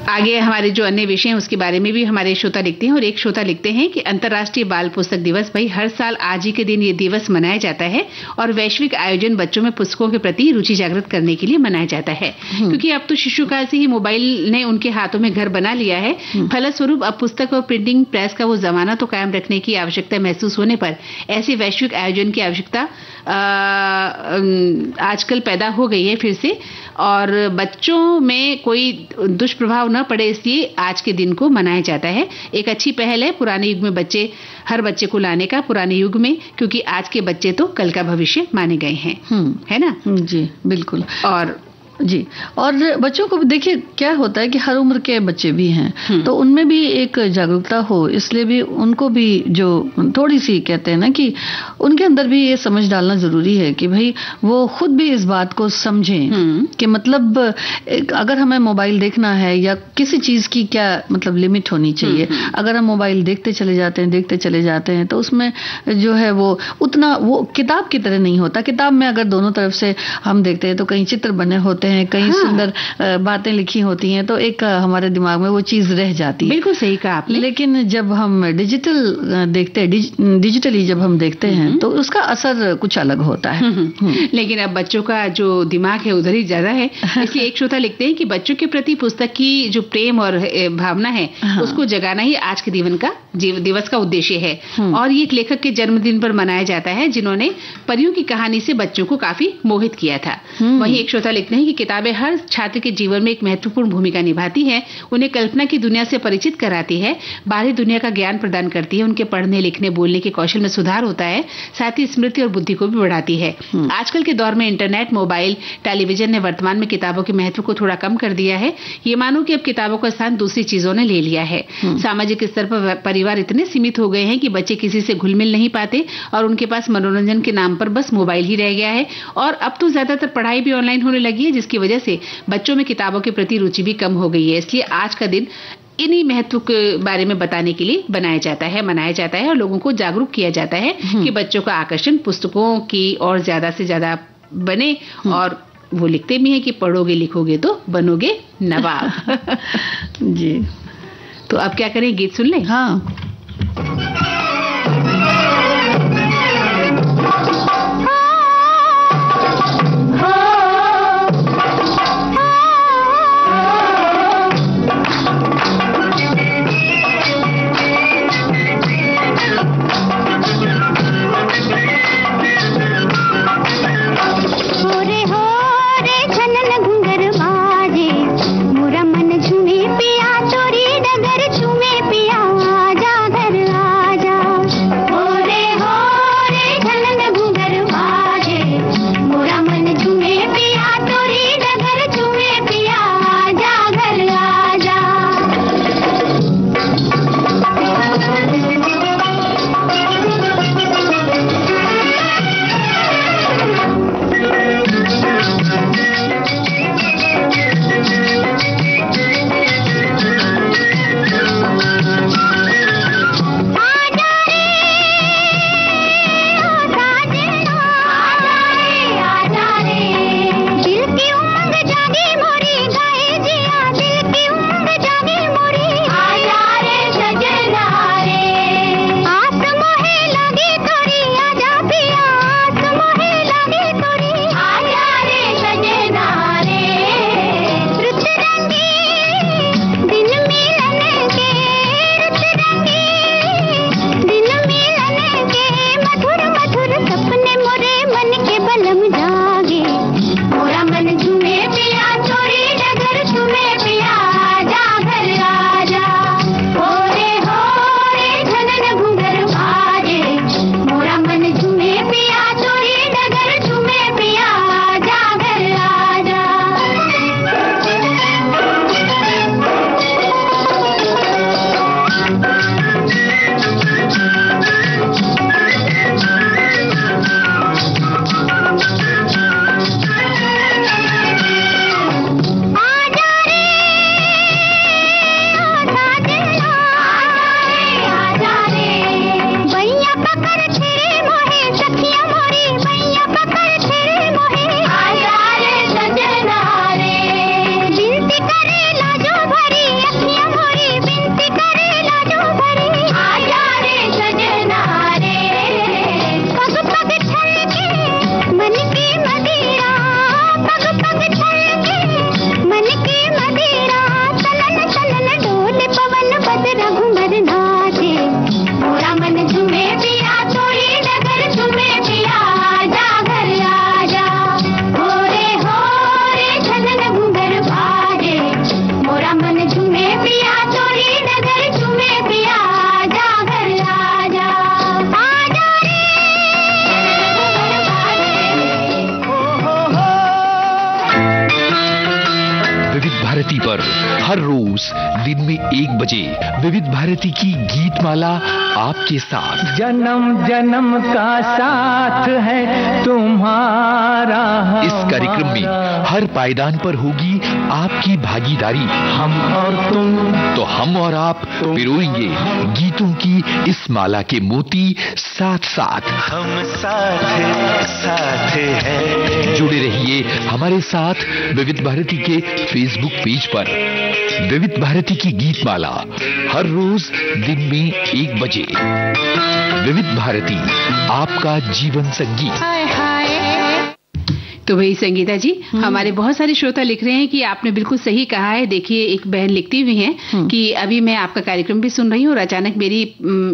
आगे हमारे जो अन्य विषय हैं उसके बारे में भी हमारे श्रोता लिखते हैं। और एक श्रोता लिखते हैं कि अंतर्राष्ट्रीय बाल पुस्तक दिवस, भाई हर साल आज ही के दिन ये दिवस मनाया जाता है और वैश्विक आयोजन बच्चों में पुस्तकों के प्रति रुचि जागृत करने के लिए मनाया जाता है। क्योंकि अब तो शिशुकाल से ही मोबाइल ने उनके हाथों में घर बना लिया है। फलस्वरूप अब पुस्तक और प्रिंटिंग प्रेस का वो जमाना तो कायम रखने की आवश्यकता महसूस होने पर ऐसे वैश्विक आयोजन की आवश्यकता आजकल पैदा हो गई है फिर से, और बच्चों में कोई दुष्प्रभाव न पड़े इसलिए आज के दिन को मनाया जाता है। एक अच्छी पहल है पुराने युग में हर बच्चे को लाने का, पुराने युग में, क्योंकि आज के बच्चे तो कल का भविष्य माने गए हैं। है ना जी, बिल्कुल। और जी, और बच्चों को देखिए क्या होता है कि हर उम्र के बच्चे भी हैं, तो उनमें भी एक जागरूकता हो, इसलिए भी उनको भी जो थोड़ी सी कहते हैं ना कि उनके अंदर भी ये समझ डालना जरूरी है कि भाई वो खुद भी इस बात को समझें कि मतलब अगर हमें मोबाइल देखना है या किसी चीज की क्या मतलब लिमिट होनी चाहिए। अगर हम मोबाइल देखते चले जाते हैं तो उसमें जो है वो उतना वो किताब की तरह नहीं होता। किताब में अगर दोनों तरफ से हम देखते हैं तो कहीं चित्र बने होते हैं, कई सुंदर बातें लिखी होती हैं, तो एक हमारे दिमाग में वो चीज रह जाती है। बिल्कुल सही कहा आपने। लेकिन जब हम डिजिटली जब हम देखते हैं तो उसका असर कुछ अलग होता है। लेकिन अब बच्चों का जो दिमाग है उधर ही ज्यादा है, इसलिए एक श्रोता लिखते हैं कि बच्चों के प्रति पुस्तक की जो प्रेम और भावना है उसको जगाना ही आज के दिवस का उद्देश्य है। और ये एक लेखक के जन्मदिन पर मनाया जाता है जिन्होंने परियों की कहानी से बच्चों को काफी मोहित किया था। वहीं एक श्रोता लिखते हैं कि किताबें हर छात्र के जीवन में एक महत्वपूर्ण भूमिका निभाती हैं। उन्हें कल्पना की दुनिया से परिचित कराती है, बाहरी दुनिया का ज्ञान प्रदान करती है, उनके पढ़ने, लिखने, बोलने के कौशल में सुधार होता है, साथ ही स्मृति और बुद्धि को भी बढ़ाती है। आजकल के दौर में इंटरनेट, मोबाइल, टेलीविजन ने वर्तमान में किताबों के महत्व को थोड़ा कम कर दिया है। ये मानो कि अब किताबों का स्थान दूसरी चीजों ने ले लिया है। सामाजिक स्तर पर परिवार इतने सीमित हो गए हैं कि बच्चे किसी से घुल मिल नहीं पाते और उनके पास मनोरंजन के नाम पर बस मोबाइल ही रह गया है। और अब तो ज्यादातर पढ़ाई भी ऑनलाइन होने लगी है, जिसकी वजह से बच्चों में किताबों के प्रति रुचि भी कम हो गई है। इसलिए आज का दिन इन्हीं महत्व के बारे में बताने के लिए मनाया जाता है और लोगों को जागरूक किया जाता है कि बच्चों का आकर्षण पुस्तकों की और ज्यादा से ज्यादा बने। और वो लिखते भी हैं कि पढ़ोगे लिखोगे तो बनोगे नवाब। जी, तो अब क्या करें, गीत सुन लें? हाँ। मुरा मन झूमे पिया, चोरी डगर झूमे पिया, जा घर आ हर रोज दिन में 1 बजे विविध भारती की गीत माला आपके साथ। जन्म जन्म का साथ है तुम्हारा। इस कार्यक्रम में हर पायदान पर होगी आपकी भागीदारी। हम और तुम, तो हम और आप पिरोएंगे गीतों की इस माला के मोती साथ साथ। हम साथ साथ हैं। जुड़े रहिए हमारे साथ विविध भारती के फेसबुक पेज पर। विविध भारती की गीत माला हर रोज दिन में 1 बजे। विविध भारती, आपका जीवन संगीत। तो भाई संगीता जी, हमारे बहुत सारे श्रोता लिख रहे हैं कि आपने बिल्कुल सही कहा है। देखिए, एक बहन लिखती हुई हैं कि अभी मैं आपका कार्यक्रम भी सुन रही हूँ और अचानक मेरी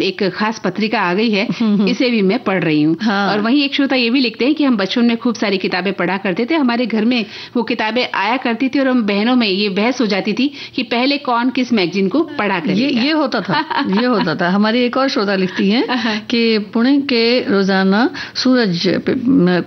एक खास पत्रिका आ गई है, इसे भी मैं पढ़ रही हूँ। हाँ। और वहीं एक श्रोता ये भी लिखते हैं कि हम बचपन में खूब सारी किताबें पढ़ा करते थे, हमारे घर में वो किताबें आया करती थी और हम बहनों में ये बहस हो जाती थी कि पहले कौन किस मैगजीन को पढ़ा करेगा। ये होता था। ये होता था। हमारी एक और श्रोता लिखती है कि पुणे के रोजाना सूरज,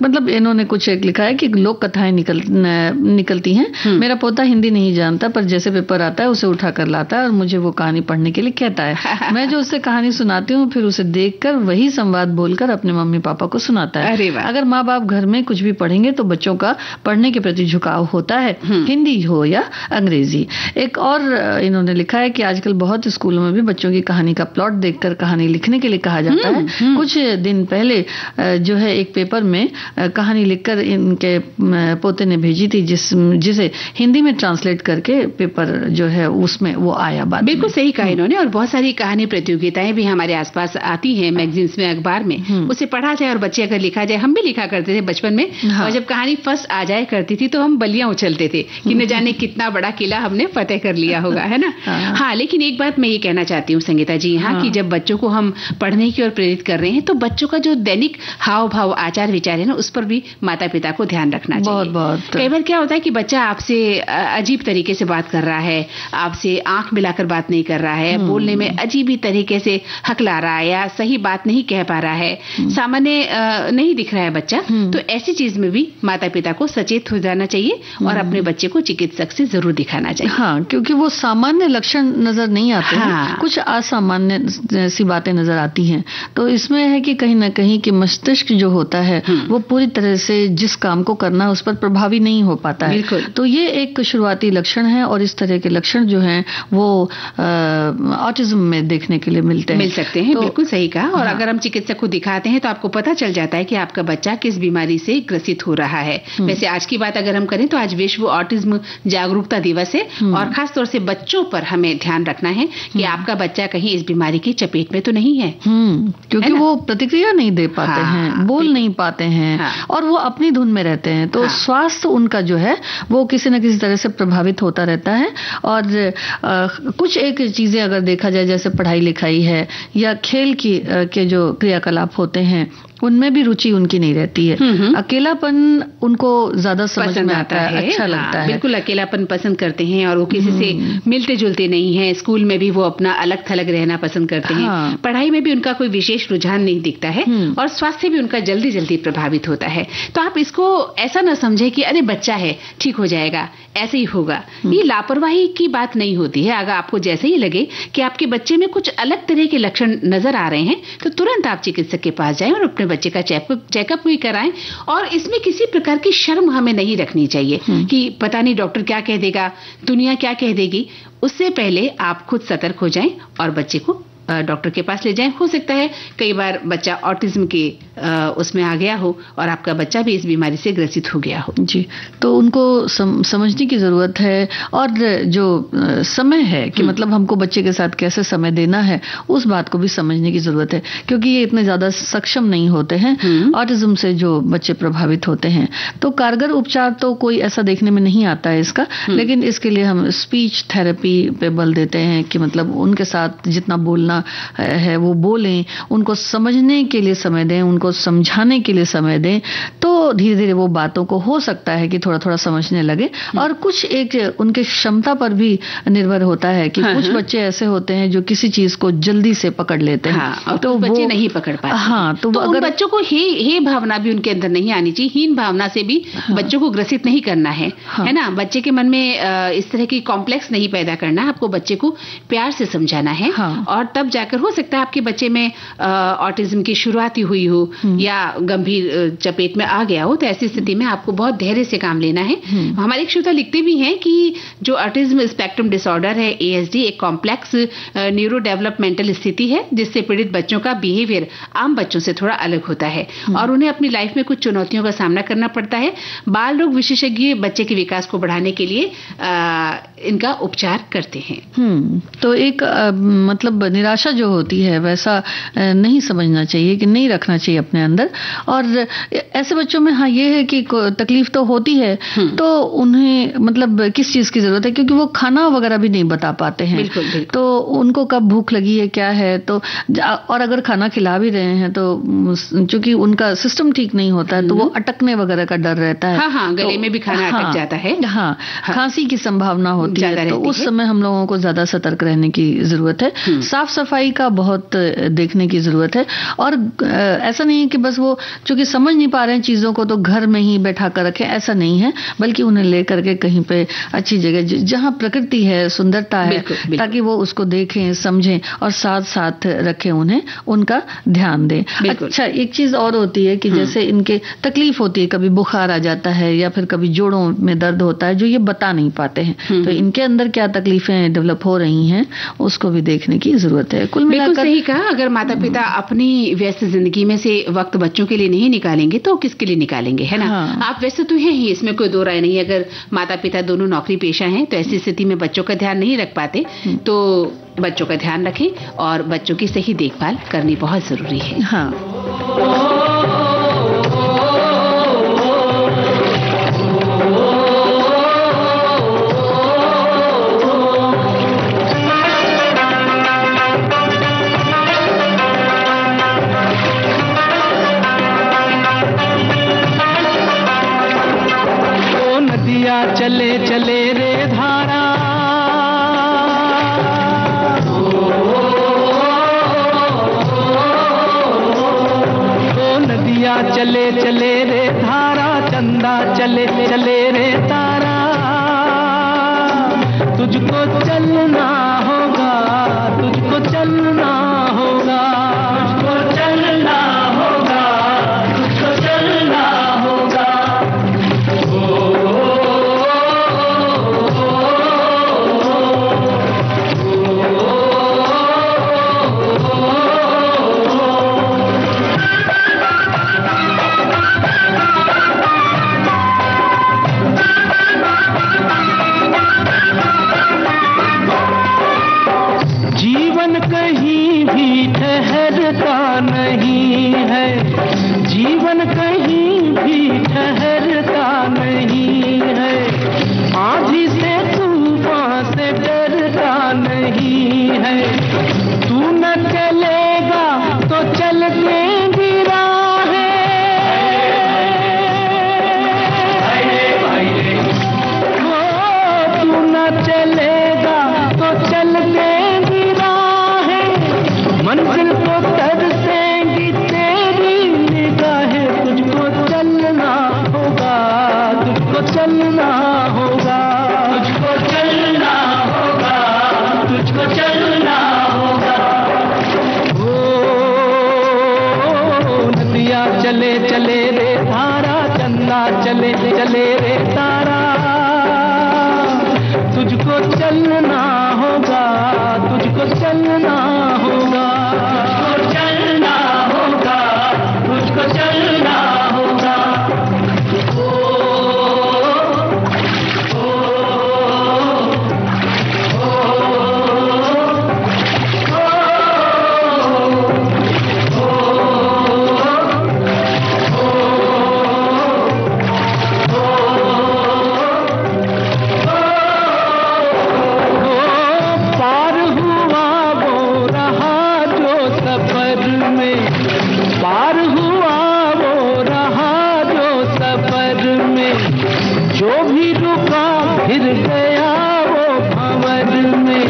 मतलब इन्होंने कुछ एक लिखा है कि लोक कथाएं निकलती हैं। मेरा पोता हिंदी नहीं जानता, पर जैसे पेपर आता है उसे उठा कर लाता है और मुझे वो कहानी पढ़ने के लिए कहता है। मैं जो उसे कहानी सुनाती हूँ फिर उसे देखकर वही संवाद बोलकर अपने मम्मी पापा को सुनाता है। अगर माँ बाप घर में कुछ भी पढ़ेंगे तो बच्चों का पढ़ने के प्रति झुकाव होता है, हिंदी हो या अंग्रेजी। एक और इन्होंने लिखा है कि आजकल बहुत स्कूलों में भी बच्चों की कहानी का प्लॉट देखकर कहानी लिखने के लिए कहा जाता है। कुछ दिन पहले जो है एक पेपर में कहानी लिखकर इनके पोते ने भेजी थी, जिसे हिंदी में ट्रांसलेट करके पेपर जो है उसमें वो आया। बात बिल्कुल सही कहा इन्होंने। और बहुत सारी कहानी प्रतियोगिताएं भी हमारे आसपास आती हैं, मैगजीन्स में, अखबार में। उसे पढ़ा जाए और बच्चे अगर लिखा जाए, हम भी लिखा करते थे बचपन में। और जब कहानी फर्स्ट आ जाए करती थी तो हम बलियां उछलते थे कि न जाने कितना बड़ा किला हमने फतेह कर लिया होगा, है ना। हाँ, लेकिन एक बात मैं ये कहना चाहती हूँ संगीता जी यहाँ की, जब बच्चों को हम पढ़ने की ओर प्रेरित कर रहे हैं तो बच्चों का जो दैनिक हाव भाव, आचार विचार है ना, उस पर भी माता पिता को ध्यान रखना चाहिए। बहुत कई बार क्या होता है कि बच्चा आपसे अजीब तरीके से बात कर रहा है, आपसे आंख मिलाकर बात नहीं कर रहा है, बोलने में अजीब ही तरीके से हकला रहा है या सही बात नहीं कह पा रहा है, सामान्य नहीं दिख रहा है बच्चा। तो ऐसी चीज में भी माता पिता को सचेत हो जाना चाहिए और अपने बच्चे को चिकित्सक से जरूर दिखाना चाहिए। हाँ, क्योंकि वो सामान्य लक्षण नजर नहीं आते हैं, कुछ असामान्य सी बातें नजर आती हैं। तो इसमें है कि कहीं ना कहीं कि मस्तिष्क जो होता है वो पूरी तरह से जिस काम को करना उस पर प्रभावी नहीं हो पाता है। तो ये एक शुरुआती लक्षण है और इस तरह के लक्षण जो हैं वो ऑटिज्म में देखने के लिए मिल सकते हैं। तो, बिल्कुल सही कहा। और अगर हम चिकित्सक को दिखाते हैं तो आपको पता चल जाता है कि आपका बच्चा किस बीमारी से ग्रसित हो रहा है। वैसे आज की बात अगर हम करें तो आज विश्व ऑटिज्म जागरूकता दिवस है और खासतौर से बच्चों पर हमें ध्यान रखना है कि आपका बच्चा कहीं इस बीमारी की चपेट में तो नहीं है। क्योंकि वो प्रतिक्रिया नहीं दे पाते हैं, बोल नहीं पाते हैं और वो अपनी धुन में रहते हैं। तो स्वास्थ्य उनका जो है वो किसी न किसी तरह से प्रभावित होता रहता है। और कुछ एक चीजें अगर देखा जाए, जैसे पढ़ाई लिखाई है या खेल के जो क्रियाकलाप होते हैं, उनमें भी रुचि उनकी नहीं रहती है। अकेलापन उनको ज्यादा समझ में आता है, अच्छा लगता है। बिल्कुल अकेलापन पसंद करते हैं और वो किसी से मिलते जुलते नहीं है। स्कूल में भी वो अपना अलग थलग रहना पसंद करते हैं। पढ़ाई में भी उनका कोई विशेष रुझान नहीं दिखता है और स्वास्थ्य भी उनका जल्दी जल्दी प्रभावित होता है। तो आप इसको ऐसा न समझे कि अरे बच्चा है, ठीक हो जाएगा, ऐसे ही होगा। ये लापरवाही की बात नहीं होती है। अगर आपको जैसे ही लगे कि आपके बच्चे में कुछ अलग तरह के लक्षण नजर आ रहे हैं तो तुरंत आप चिकित्सक के पास जाएं और अपने बच्चे का चेकअप भी कराएं। और इसमें किसी प्रकार की शर्म हमें नहीं रखनी चाहिए कि पता नहीं डॉक्टर क्या कह देगा, दुनिया क्या कह देगी। उससे पहले आप खुद सतर्क हो जाएं और बच्चे को डॉक्टर के पास ले जाएं। हो सकता है कई बार बच्चा ऑटिज्म के उसमें आ गया हो और आपका बच्चा भी इस बीमारी से ग्रसित हो गया हो। जी, तो उनको समझने की जरूरत है। और जो समय है कि मतलब हमको बच्चे के साथ कैसे समय देना है, उस बात को भी समझने की जरूरत है, क्योंकि ये इतने ज्यादा सक्षम नहीं होते हैं ऑटिज्म से जो बच्चे प्रभावित होते हैं। तो कारगर उपचार तो कोई ऐसा देखने में नहीं आता है इसका, लेकिन इसके लिए हम स्पीच थेरेपी पे बल देते हैं कि मतलब उनके साथ जितना बोलना है वो बोलें, उनको समझने के लिए समय दें, उनको उनको समझाने के लिए समय दें तो धीरे धीरे वो बातों को हो सकता है कि थोड़ा थोड़ा समझने लगे। और कुछ एक उनके क्षमता पर भी निर्भर होता है कि कुछ बच्चे ऐसे होते हैं जो किसी चीज को जल्दी से पकड़ लेते हैं, और तो बच्चे नहीं पकड़ पाते। हाँ, तो उन बच्चों को हे भावना भी उनके अंदर नहीं आनी चाहिए, हीन भावना से भी बच्चों को ग्रसित नहीं करना है, है ना। बच्चे के मन में इस तरह की कॉम्प्लेक्स नहीं पैदा करना, आपको बच्चे को प्यार से समझाना है। और तब जाकर हो सकता है आपके बच्चे में ऑटिज्म की शुरुआती हुई हो या गंभीर चपेट में आ गया हो, तो ऐसी स्थिति में आपको बहुत धैर्य से काम लेना है। हमारे एक श्रोता लिखते भी हैं कि जो ऑटिज्म स्पेक्ट्रम डिसऑर्डर है, ASD, एक कॉम्प्लेक्स न्यूरो डेवलपमेंटल स्थिति है जिससे पीड़ित बच्चों का बिहेवियर आम बच्चों से थोड़ा अलग होता है और उन्हें अपनी लाइफ में कुछ चुनौतियों का सामना करना पड़ता है। बाल रोग विशेषज्ञ बच्चे के विकास को बढ़ाने के लिए इनका उपचार करते हैं। तो एक मतलब निराशा जो होती है वैसा नहीं समझना चाहिए कि नहीं रखना चाहिए अपने अंदर। और ऐसे बच्चों में हाँ ये है कि तकलीफ तो होती है, तो उन्हें मतलब किस चीज की जरूरत है, क्योंकि वो खाना वगैरह भी नहीं बता पाते हैं। बिल्कुल, बिल्कुल। तो उनको कब भूख लगी है क्या है, तो और अगर खाना खिला भी रहे हैं तो चूंकि उनका सिस्टम ठीक नहीं होता है तो वो अटकने वगैरह का डर रहता है। हाँ, गले में भी खाना अटक जाता है। हाँ, खांसी की संभावना होती है, तो उस समय हम लोगों को ज्यादा सतर्क रहने की जरूरत है। साफ सफाई का बहुत देखने की जरूरत है। और ऐसा नहीं है कि बस वो चूंकि समझ नहीं पा रहे हैं चीजों को तो घर में ही बैठा कर रखें, ऐसा नहीं है, बल्कि उन्हें लेकर के कहीं पे अच्छी जगह जहां प्रकृति है, सुंदरता है, ताकि वो उसको देखें, समझें और साथ साथ रखें, उन्हें उनका ध्यान दें। अच्छा, एक चीज और होती है कि जैसे इनके तकलीफ होती है, कभी बुखार आ जाता है या फिर कभी जोड़ों में दर्द होता है जो ये बता नहीं पाते हैं, तो इनके अंदर क्या तकलीफें डेवलप हो रही हैं उसको भी देखने की जरूरत है। कुल मिलाकर सही कहा, अगर माता पिता अपनी व्यस्त जिंदगी में से वक्त बच्चों के लिए नहीं निकालेंगे तो किसके लिए निकालेंगे, है ना। आप व्यस्त तो हैं ही, इसमें कोई दो राय नहीं। अगर माता पिता दोनों नौकरी पेशा हैं तो ऐसी स्थिति में बच्चों का ध्यान नहीं रख पाते, तो बच्चों का ध्यान रखें और बच्चों की सही देखभाल करनी बहुत जरूरी है। चले चले रे धारा, नदिया चले चले रे धारा, चंदा चले चले रे तारा, तुझको चलना होगा, तुझको चलना होगा, तुझको चलना होगा, तुझको चलना होगा। जीवन कहीं भी ठहरता नहीं है, जीवन कहीं भी ठहरता नहीं है, आंधी से तूफान से डरता नहीं है, तू न चलेगा तो चल देंगी राहें, तू न चलेगा तो चल देंगी मंजिल को तरसेंगी तेरी निगाहें, तुझको चलना होगा, तुझको चलना होगा, तुझको चलना होगा, तुझको चलना होगा। ओ नदिया चले चले रे धारा, चंदा चले चले रे तारा, तुझको चलना होगा, तुझको चलना होगा, तुझको चलना होगा, तुझको चलना होगा। पार हुआ जो भी रुका फिर गया वो भंवर में,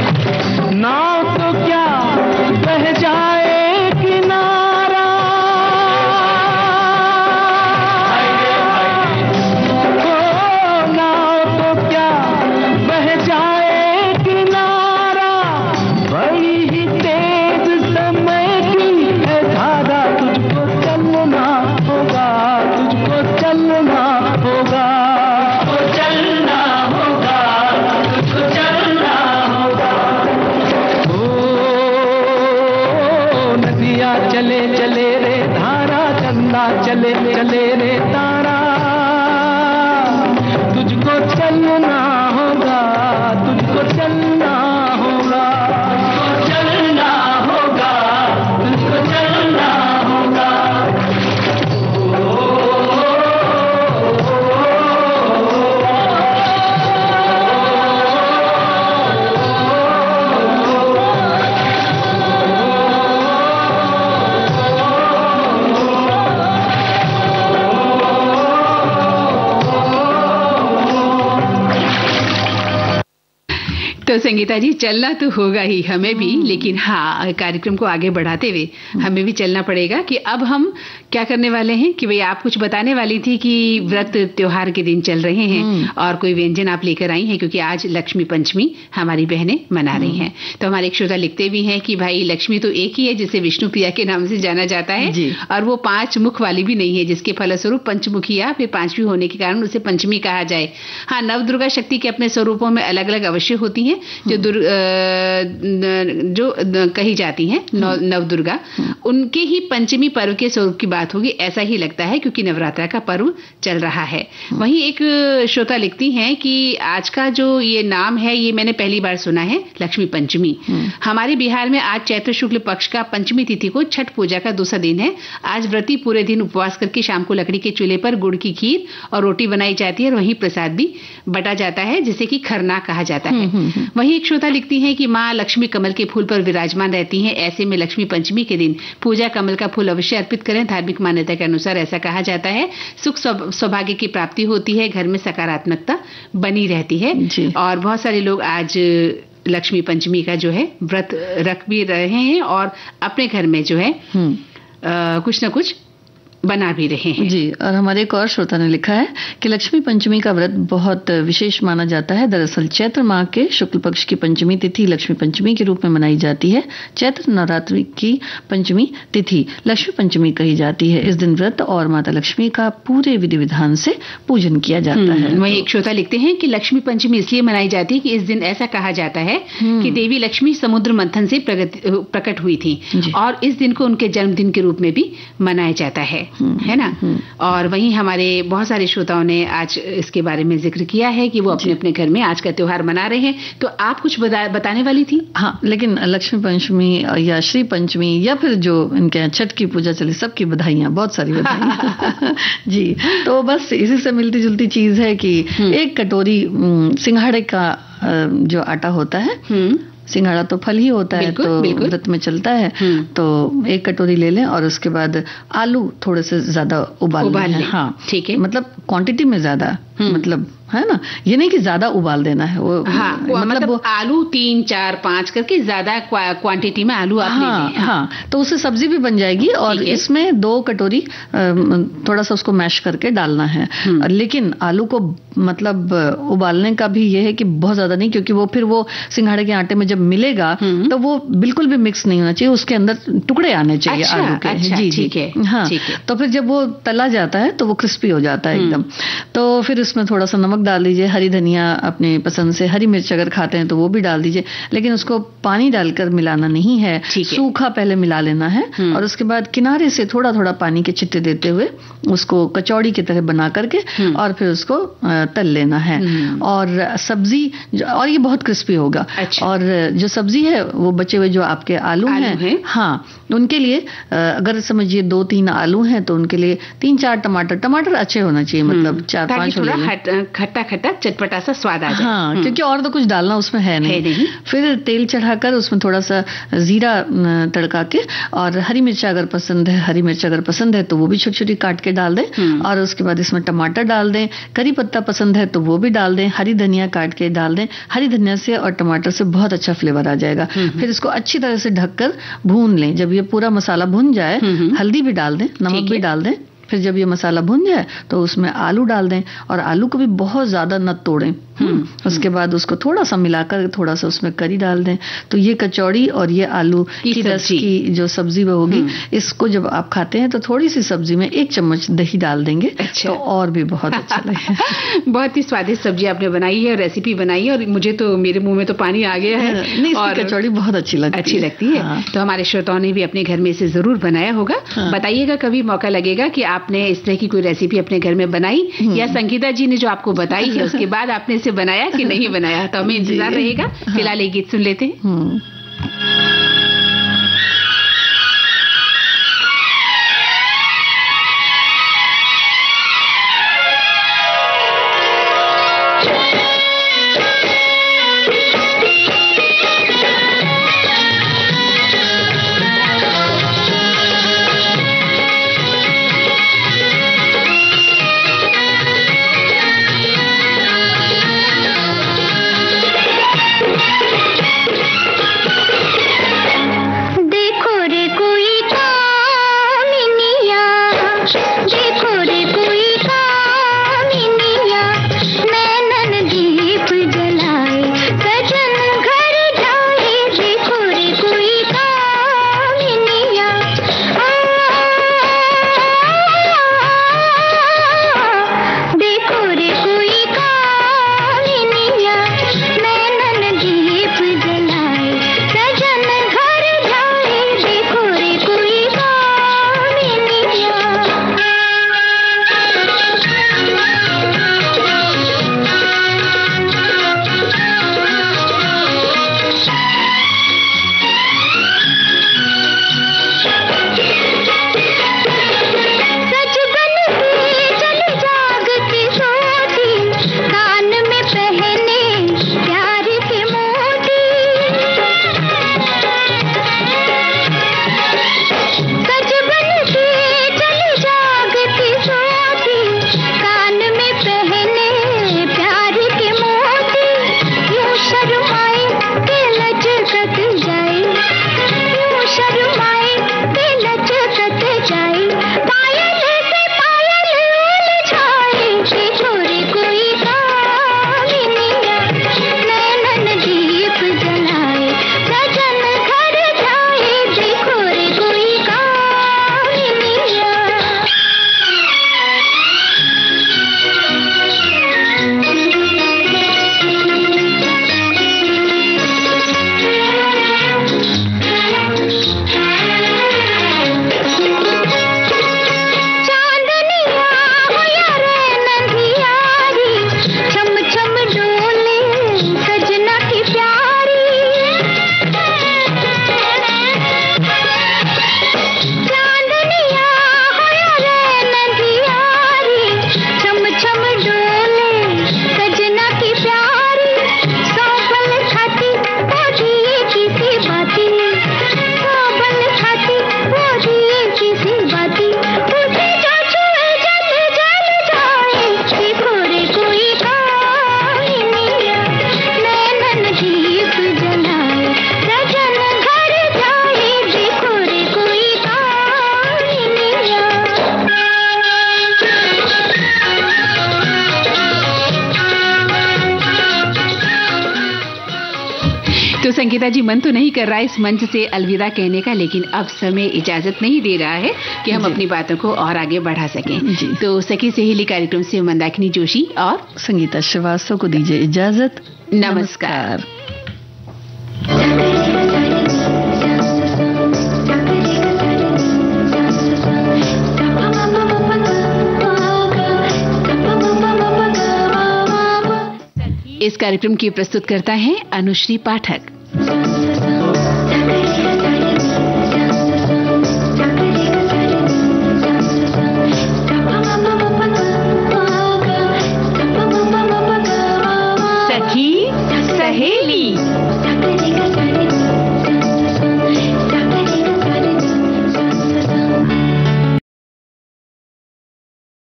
नाव तो क्या बह जाए किनारा, ओ नाव तो क्या बह जाए किनारा, बड़ी ही तेज समय की है धारा, तुझको चलना होगा, तुझको चलना होगा, चलना होगा, तुझको चलना होगा। ओ नदिया चले चले रे धारा, चंदा चले चले रे तारा, तुझको चलना होगा, तुझको चलना होगा, तुझको चलना होगा, तुझको चलना होगा। तो संगीता जी, चलना तो होगा ही हमें भी, लेकिन हाँ, कार्यक्रम को आगे बढ़ाते हुए हमें भी चलना पड़ेगा कि अब हम क्या करने वाले हैं कि भाई आप कुछ बताने वाली थी कि व्रत त्योहार के दिन चल रहे हैं और कोई व्यंजन आप लेकर आई हैं, क्योंकि आज लक्ष्मी पंचमी हमारी बहनें मना रही हैं। तो हमारे एक श्रोता लिखते भी हैं कि भाई लक्ष्मी तो एक ही है जिसे विष्णु प्रिया के नाम से जाना जाता है, और वो 5 मुख वाली भी नहीं है, जिसके फलस्वरूप पंचमुखिया फिर 5वीं होने के कारण उसे पंचमी कहा जाए। हाँ, नव दुर्गा शक्ति के अपने स्वरूपों में अलग अलग अवश्य होती हैं जो कही जाती हैं नव दुर्गा, उनके ही पंचमी पर्व के स्वरूप की बात होगी, ऐसा ही लगता है, क्योंकि नवरात्रा का पर्व चल रहा है। वहीं एक श्रोता लिखती हैं कि आज का जो ये नाम है ये मैंने पहली बार सुना है, लक्ष्मी पंचमी। हमारे बिहार में आज चैत्र शुक्ल पक्ष का पंचमी तिथि को छठ पूजा का दूसरा दिन है। आज व्रती पूरे दिन उपवास करके शाम को लकड़ी के चूल्हे पर गुड़ की खीर और रोटी बनाई जाती है, और वहीं प्रसाद भी बटा जाता है, जिसे कि खरना कहा जाता है। वहीं एक श्रोता लिखती हैं कि माँ लक्ष्मी कमल के फूल पर विराजमान रहती हैं, ऐसे में लक्ष्मी पंचमी के दिन पूजा कमल का फूल अवश्य अर्पित करें। धार्मिक मान्यता के अनुसार ऐसा कहा जाता है, सुख सौभाग्य की प्राप्ति होती है, घर में सकारात्मकता बनी रहती है। और बहुत सारे लोग आज लक्ष्मी पंचमी का जो है व्रत रख भी रहे हैं और अपने घर में जो है कुछ न कुछ बना भी रहे हैं। जी, और हमारे एक और श्रोता ने लिखा है कि लक्ष्मी पंचमी का व्रत बहुत विशेष माना जाता है। दरअसल चैत्र माह के शुक्ल पक्ष की पंचमी तिथि लक्ष्मी पंचमी के रूप में मनाई जाती है। चैत्र नवरात्रि की पंचमी तिथि लक्ष्मी पंचमी कही जाती है। इस दिन व्रत और माता लक्ष्मी का पूरे विधि विधान से पूजन किया जाता है। वहीं एक श्रोता लिखते हैं कि लक्ष्मी पंचमी इसलिए मनाई जाती है कि इस दिन ऐसा कहा जाता है कि देवी लक्ष्मी समुद्र मंथन से प्रकट हुई थी, और इस दिन को उनके जन्मदिन के रूप में भी मनाया जाता है ना। और वहीं हमारे बहुत सारे श्रोताओं ने आज इसके बारे में जिक्र किया है कि वो अपने अपने घर में आज का त्योहार मना रहे हैं। तो आप कुछ बताने वाली थी? हाँ, लेकिन लक्ष्मी पंचमी या श्री पंचमी या फिर जो इनके यहाँ छठ की पूजा चली, सबकी बधाइयाँ, बहुत सारी बधाइयाँ। जी, तो बस इसी से मिलती जुलती चीज है कि एक कटोरी सिंघाड़े का जो आटा होता है, सिंघाड़ा तो फल ही होता है, तो व्रत में चलता है, तो 1 कटोरी ले लें और उसके बाद आलू थोड़े से ज्यादा उबाल लें। हाँ, ठीक है, मतलब क्वांटिटी में ज्यादा, मतलब है ना, ये नहीं कि ज्यादा उबाल देना है वो। हाँ, मतलब वो आलू 3, 4, 5 करके ज्यादा क्वांटिटी में आलू आप ले लें। हाँ, तो उससे सब्जी भी बन जाएगी और इसमें 2 कटोरी थोड़ा सा उसको मैश करके डालना है। लेकिन आलू को मतलब उबालने का भी ये है कि बहुत ज्यादा नहीं, क्योंकि वो फिर वो सिंघाड़े के आटे में जब मिलेगा तो वो बिल्कुल भी मिक्स नहीं होना चाहिए, उसके अंदर टुकड़े आने चाहिए आलू के। जी, ठीक है। हाँ, तो फिर जब वो तला जाता है तो वो क्रिस्पी हो जाता है एकदम। तो फिर इसमें थोड़ा सा नमक डाल दीजिए, हरी धनिया अपने पसंद से, हरी मिर्च अगर खाते हैं तो वो भी डाल दीजिए, लेकिन उसको पानी डालकर मिलाना नहीं है, सूखा पहले मिला लेना है। और उसके बाद किनारे से थोड़ा थोड़ा पानी के छिट्टे देते हुए उसको कचौड़ी की तरह बना करके और फिर उसको तल लेना है। और सब्जी, और ये बहुत क्रिस्पी होगा। और जो सब्जी है वो बचे हुए जो आपके आलू हैं, हाँ, उनके लिए अगर समझिए 2-3 आलू हैं तो उनके लिए 3-4 टमाटर अच्छे होना चाहिए, मतलब 4-5 हो खट्टा खट्टा चटपटा सा स्वाद आ जाए। हाँ, क्योंकि और तो कुछ डालना उसमें है नहीं। फिर तेल चढ़ाकर उसमें थोड़ा सा जीरा तड़का के, और हरी मिर्च अगर पसंद है तो वो भी छोटी छोटी काट के डाल दें, और उसके बाद इसमें टमाटर डाल दें। करी पत्ता पसंद है तो वो भी डाल दें, हरी धनिया काट के डाल दें। हरी धनिया से और टमाटर से बहुत अच्छा फ्लेवर आ जाएगा। फिर इसको अच्छी तरह से ढककर भून लें। जब ये पूरा मसाला भुन जाए, हल्दी भी डाल दें, नमक भी डाल दें। फिर जब ये मसाला भुन जाए तो उसमें आलू डाल दें, और आलू को भी बहुत ज्यादा न तोड़ें। उसके बाद उसको थोड़ा सा मिलाकर थोड़ा सा उसमें करी डाल दें। तो ये कचौड़ी और ये आलू की रस की जो सब्जी होगी, इसको जब आप खाते हैं तो थोड़ी सी सब्जी में 1 चम्मच दही डाल देंगे। तो और भी बहुत अच्छा लगेगा। बहुत ही स्वादिष्ट सब्जी आपने बनाई है, रेसिपी बनाई है, और मुझे तो मेरे मुंह में तो पानी आ गया है। नहीं, और कचौड़ी बहुत अच्छी लगती है। हाँ। तो हमारे श्रोताओं ने भी अपने घर में इसे जरूर बनाया होगा। हाँ। बताइएगा कभी मौका लगेगा कि आपने इस तरह की कोई रेसिपी अपने घर में बनाई, या संगीता जी ने जो आपको बताई है उसके बाद आपने इसे बनाया कि नहीं बनाया। तो हमें इंतजार रहेगा। फिलहाल एक गीत सुन लेते हैं। तो संगीता जी, मन तो नहीं कर रहा है इस मंच से अलविदा कहने का, लेकिन अब समय इजाजत नहीं दे रहा है कि हम अपनी बातों को और आगे बढ़ा सकें। तो सखी सहेली कार्यक्रम से मंदाकिनी जोशी और संगीता श्रीवास्तव को दीजिए इजाजत। नमस्कार। इस कार्यक्रम की प्रस्तुत करता है अनुश्री पाठक।